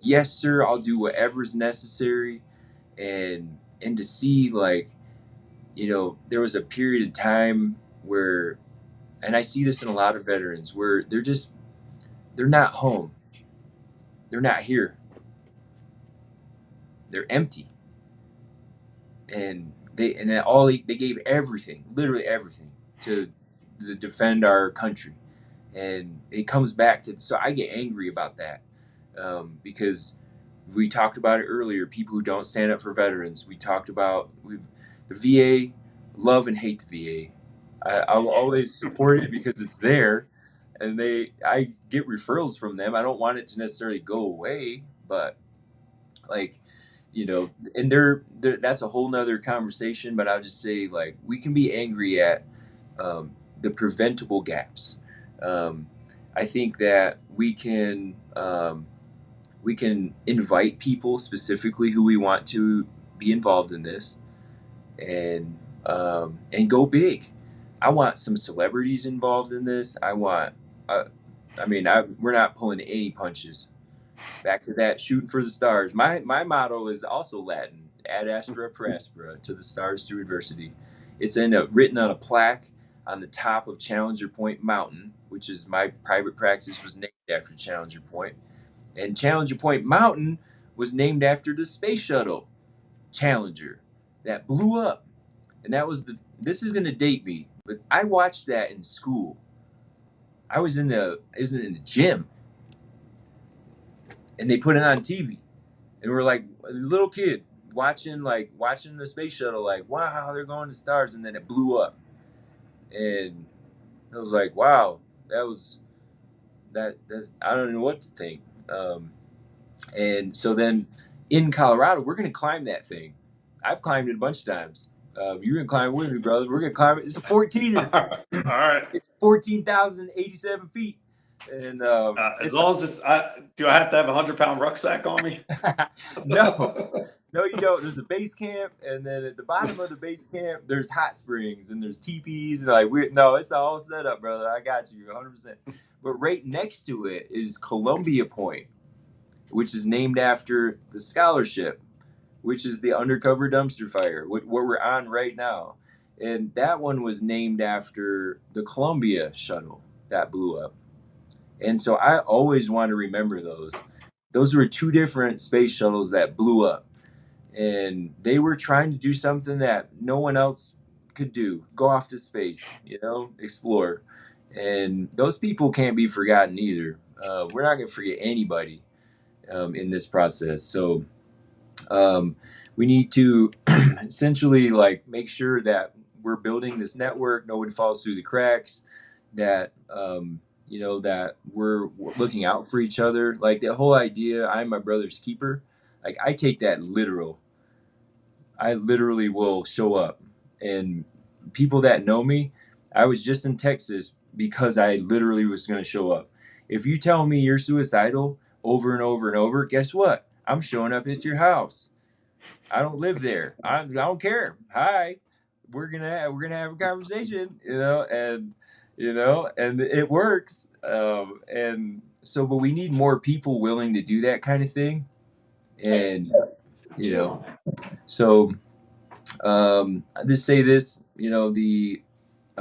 Yes, sir, I'll do whatever's necessary. And to see, like, there was a period of time where, and I see this in a lot of veterans, where they're not home. They're not here. They're empty. And they gave everything, literally everything, to defend our country. And it comes back to, so I get angry about that, because we talked about it earlier. People who don't stand up for veterans. We talked about the VA. Love and hate the VA. I will always support it because it's there, and I get referrals from them. I don't want it to necessarily go away, but like, and that's a whole nother conversation. But I'll just say, like, we can be angry at, the preventable gaps. Um, I think that we can invite people specifically who we want to be involved in this, and go big. I want some celebrities involved in this. We're not pulling any punches. Back to that, shooting for the stars. My motto is also Latin: ad astra per aspera, to the stars through adversity. It's written on a plaque on the top of Challenger Point Mountain, which is my private practice, was named after Challenger Point. And Challenger Point Mountain was named after the space shuttle Challenger that blew up. And this is going to date me, but I watched that in school. I was in the gym, and they put it on TV. And we're like a little kid watching the space shuttle, like, wow, they're going to stars. And then it blew up. And I was like, wow, that's, I don't know what to think. And so then in Colorado, we're going to climb that thing. I've climbed it a bunch of times. You're going to climb it with me, brother. We're going to climb it. It's a 14er. All right. It's 14,087 feet. And as long as do I have to have a 100-pound rucksack on me? No, you don't. There's a base camp, and then at the bottom of the base camp, there's hot springs and there's teepees, and it's all set up, brother. I got you 100%. But right next to it is Columbia Point, which is named after the scholarship, which is the Undercover Dumpster Fire, what we're on right now. And that one was named after the Columbia shuttle that blew up. And so I always want to remember those. Those were 2 different space shuttles that blew up. And they were trying to do something that no one else could do: go off to space, explore. And those people can't be forgotten either. We're not going to forget anybody in this process. So we need to essentially, like, make sure that we're building this network, no one falls through the cracks, that that we're looking out for each other. Like, the whole idea, I'm my brother's keeper, like, I take that literal. I literally will show up. And people that know me, I was just in Texas because I literally was going to show up. If you tell me you're suicidal over and over and over, guess what? I'm showing up at your house. I don't live there. I don't care. Hi, we're gonna have a conversation, and it works. And so, but we need more people willing to do that kind of thing, and so I just say this, the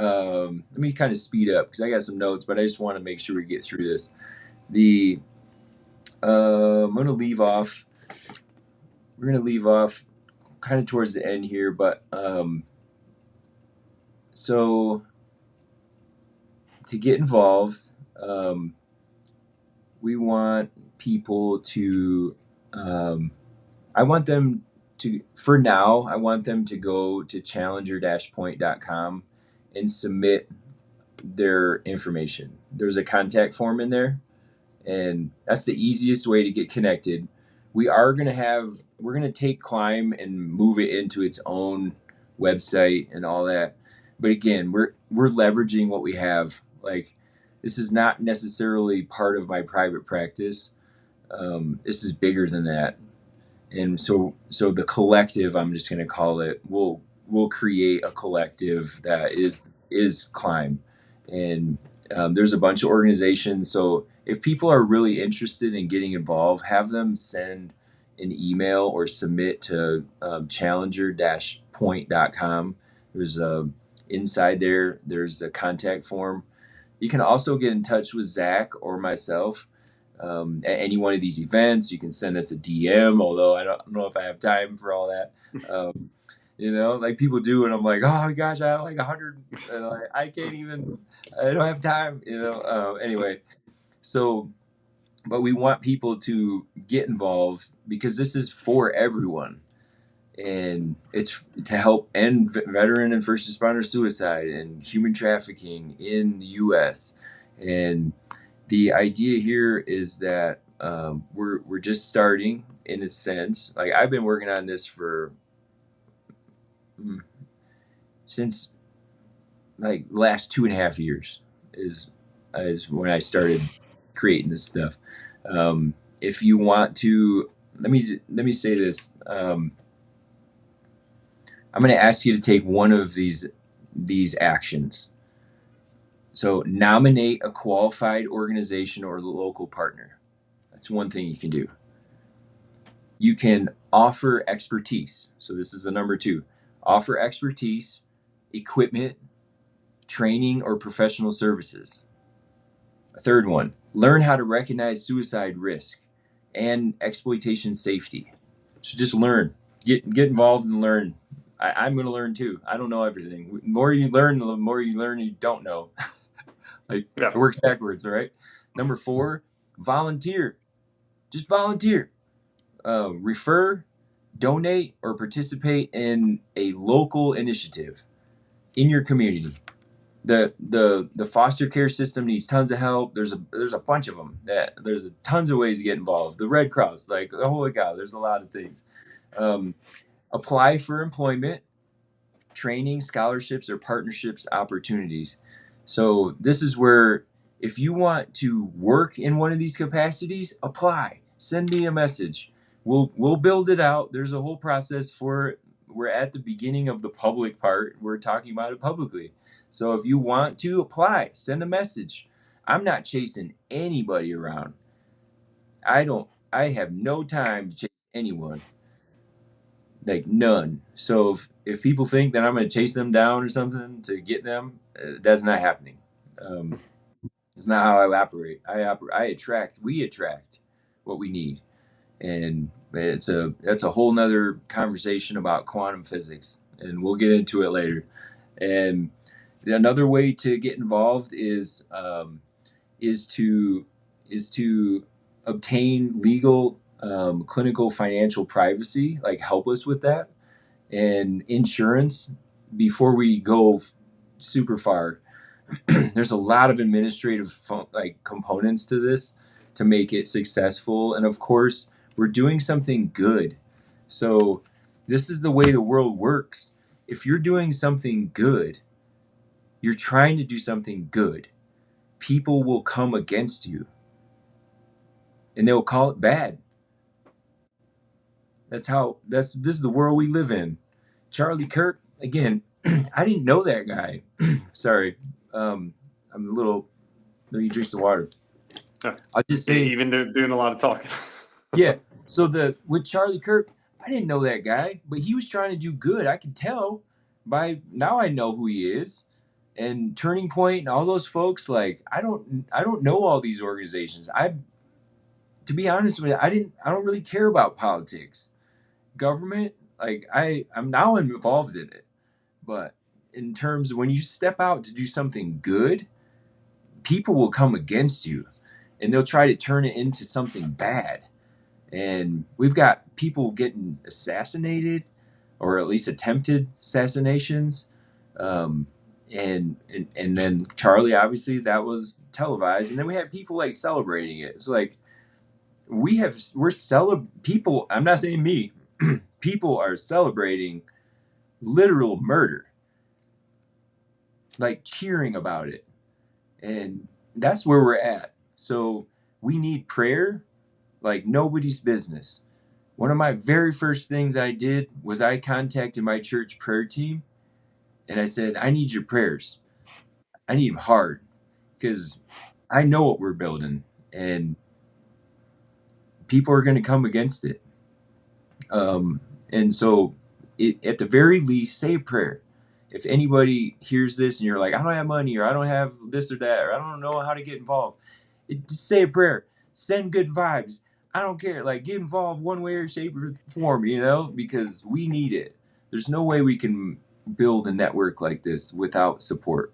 let me kind of speed up because I got some notes, but I just want to make sure we get through this. The I'm going to leave off. We're going to leave off kind of towards the end here, but so to get involved, we want people to. I want them to, for now, I want them to go to challenger-point.com and submit their information. There's a contact form in there, and that's the easiest way to get connected. We're going to take Climb and move it into its own website and all that. But again, we're leveraging what we have. Like, this is not necessarily part of my private practice. This is bigger than that. And so the collective, I'm just going to call it, we'll create a collective that is Climb. And there's a bunch of organizations. So if people are really interested in getting involved, have them send an email or submit to challenger-point.com. There's inside there's a contact form. You can also get in touch with Zach or myself at any one of these events. You can send us a DM, although I don't know if I have time for all that. Like people do, and I'm like, oh my gosh, I have like 100, and I can't even, I don't have time, anyway. So, but we want people to get involved because this is for everyone. And it's to help end veteran and first responder suicide and human trafficking in the U.S. And the idea here is that we're just starting in a sense. Like I've been working on this for since like last 2.5 years is when I started creating this stuff. If you want to, let me say this. I'm going to ask you to take one of these actions. So nominate a qualified organization or local partner. That's one thing you can do. You can offer expertise. So this is the number 2. Offer expertise, equipment, training, or professional services. A third one, learn how to recognize suicide risk and exploitation safety. So just learn. Get involved and learn. I'm going to learn too. I don't know everything. The more you learn you don't know. It works backwards, all right? Number 4, volunteer. Just volunteer. Refer, donate, or participate in a local initiative in your community. The foster care system needs tons of help. There's a bunch of them. There's tons of ways to get involved. The Red Cross, like, holy cow, there's a lot of things. Apply for employment, training, scholarships, or partnerships opportunities. So this is where if you want to work in one of these capacities, apply. Send me a message. We'll build it out. There's a whole process for it. We're at the beginning of the public part. We're talking about it publicly. So if you want to apply, send a message. I'm not chasing anybody around. I have no time to chase anyone. Like none. So if people think that I'm going to chase them down or something to get them, that's not happening. It's not how I operate. We attract what we need. And that's a whole nother conversation about quantum physics, and we'll get into it later. And another way to get involved is to obtain legal, clinical, financial privacy. Like help us with that, and insurance before we go super far. There's a lot of administrative components to this to make it successful, and of course we're doing something good. So this is the way the world works. If you're doing something good, you're trying to do something good, people will come against you and they'll call it bad. This is the world we live in. Charlie Kirk, again, I didn't know that guy. Sorry. I'm a little, let me drink some water. I'll just say, even doing a lot of talking. Yeah. So with Charlie Kirk, I didn't know that guy, but he was trying to do good. I could tell by now I know who he is. and Turning Point and all those folks. Like, I don't know all these organizations. To be honest with you, I don't really care about politics, government. Like, I'm now involved in it, but in terms of when you step out to do something good, people will come against you, and they'll try to turn it into something bad. And we've got people getting assassinated, or at least attempted assassinations. Um, and then Charlie, obviously, that was televised, and then we have people like celebrating it. It's like people. I'm not saying me. People are celebrating literal murder, like cheering about it, and that's where we're at. So we need prayer like nobody's business. One of my very first things I did was I contacted my church prayer team, and I said, I need your prayers. I need them hard, because I know what we're building, and people are going to come against it. And so, at the very least, say a prayer. If anybody hears this and you're like, I don't have money, or I don't have this or that, or I don't know how to get involved, just say a prayer. Send good vibes. I don't care. Like, get involved one way or shape or form, because we need it. There's no way we can build a network like this without support.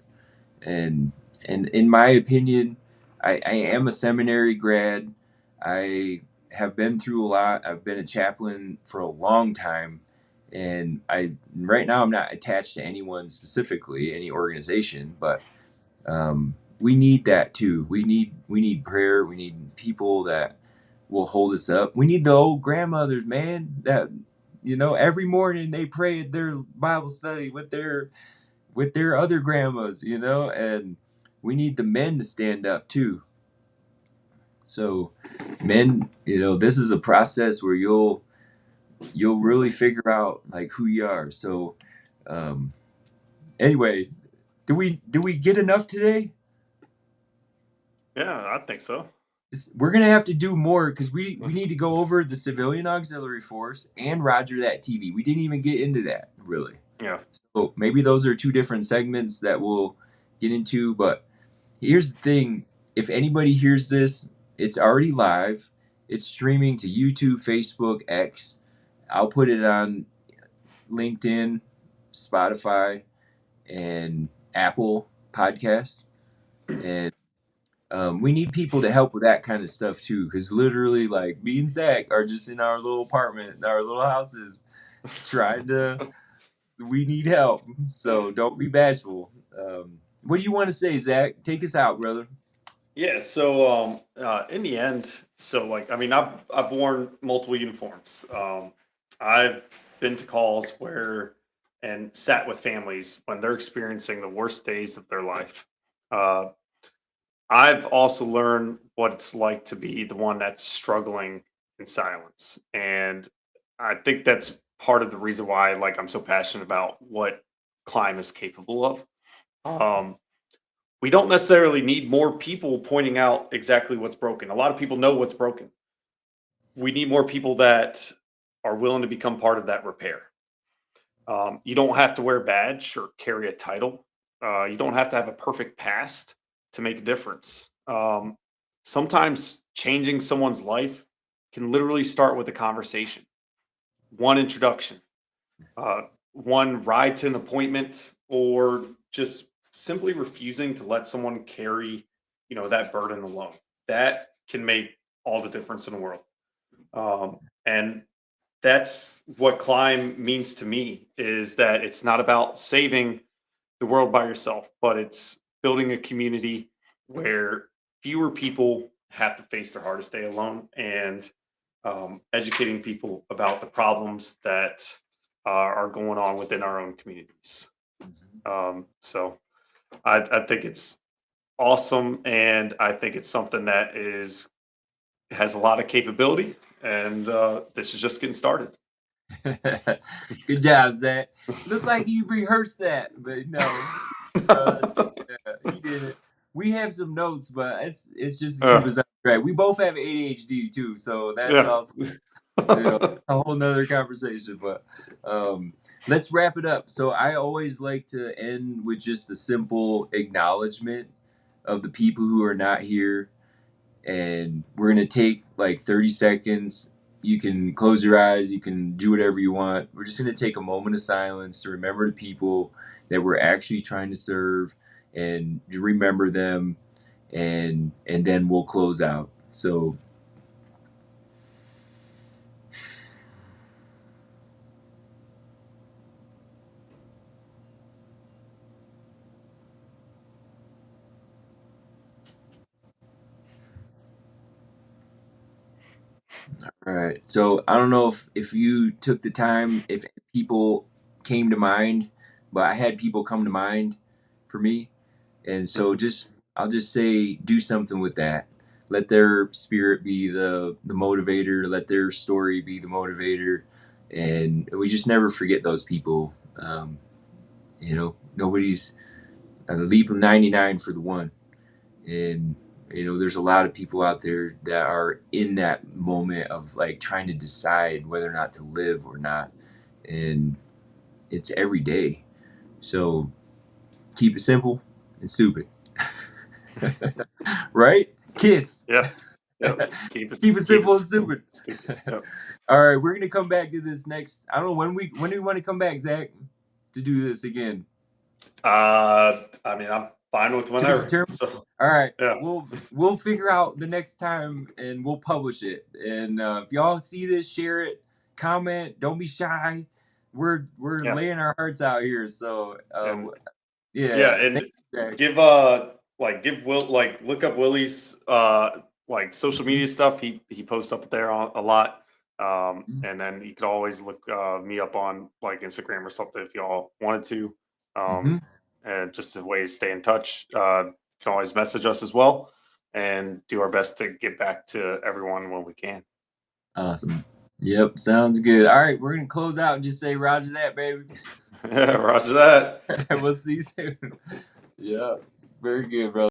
And in my opinion, I am a seminary grad. I have been through a lot. I've been a chaplain for a long time, and right now I'm not attached to anyone specifically, any organization, but we need that too. We need prayer. We need people that will hold us up. We need the old grandmothers, man, that every morning they pray at their Bible study with their other grandmas, and we need the men to stand up too. So, men, this is a process where you'll really figure out like who you are. So, anyway, do we get enough today? Yeah, I think so. We're gonna have to do more, because we need to go over the civilian auxiliary force and Roger That TV. We didn't even get into that really. Yeah. So maybe those are two different segments that we'll get into. But here's the thing: if anybody hears this, it's already live. It's streaming to YouTube, Facebook, X. I'll put it on LinkedIn, Spotify, and Apple Podcasts. And we need people to help with that kind of stuff too, because literally, like, me and Zach are just in our little apartment, in our little houses, trying to. We need help, so don't be bashful. What do you want to say, Zach? Take us out, brother. Yeah. So, in the end, so like, I mean, I've worn multiple uniforms. I've been to calls where and sat with families when they're experiencing the worst days of their life. Uh, I've also learned what it's like to be the one that's struggling in silence, and I think that's part of the reason why, like, I'm so passionate about what Climb is capable of. Um, we don't necessarily need more people pointing out exactly what's broken. A lot of people know what's broken. We need more people that are willing to become part of that repair. You don't have to wear a badge or carry a title. You don't have to have a perfect past to make a difference. Sometimes changing someone's life can literally start with a conversation, one introduction, one ride to an appointment, or just simply refusing to let someone carry, that burden alone. That can make all the difference in the world. And that's what Climb means to me, is that it's not about saving the world by yourself, but it's building a community where fewer people have to face their hardest day alone, and educating people about the problems that are going on within our own communities. So I think it's awesome, and I think it's something that has a lot of capability, and this is just getting started. Good job, Zach. Looked like you rehearsed that, but no, he didn't. We have some notes, but it's just to keep us on track. We both have ADHD too, so that's Yeah. awesome. A whole nother conversation. But let's wrap it up. So I always like to end with just a simple acknowledgement of the people who are not here, and we're gonna take like 30 seconds. You can close your eyes, you can do whatever you want. We're just gonna take a moment of silence to remember the people that we're actually trying to serve, and remember them, and then we'll close out. So all right. So I don't know if you took the time, if people came to mind, but I had people come to mind for me. And so Mhm. just I'll just say do something with that. Let their spirit be the motivator, let their story be the motivator. And we just never forget those people. Nobody's leave the 99 for the one. And there's a lot of people out there that are in that moment of like trying to decide whether or not to live or not, and it's every day. So keep it simple and stupid. Right, kiss. Yeah. Yep. Keep it Keep it simple and stupid. stupid. Yep. All right, we're gonna come back to this next. I don't know when do we want to come back, Zach, to do this again. I mean, I'm fine with To be whenever. determined. So All right, yeah. we'll figure out the next time and we'll publish it. And if y'all see this, share it, comment. Don't be shy. We're Yeah. laying our hearts out here. So And yeah, yeah, thank and you, Zach. give Will, like, look up Willie's like social media stuff. He posts up there a lot. And then you could always look me up on like Instagram or something if y'all wanted to. Mm-hmm. And just a way to stay in touch. You can always message us as well, and do our best to get back to everyone when we can. Awesome. Yep, sounds good. All right, we're gonna close out and just say Roger that, baby. Yeah, Roger that. We'll see you soon. Yeah, very good, bro.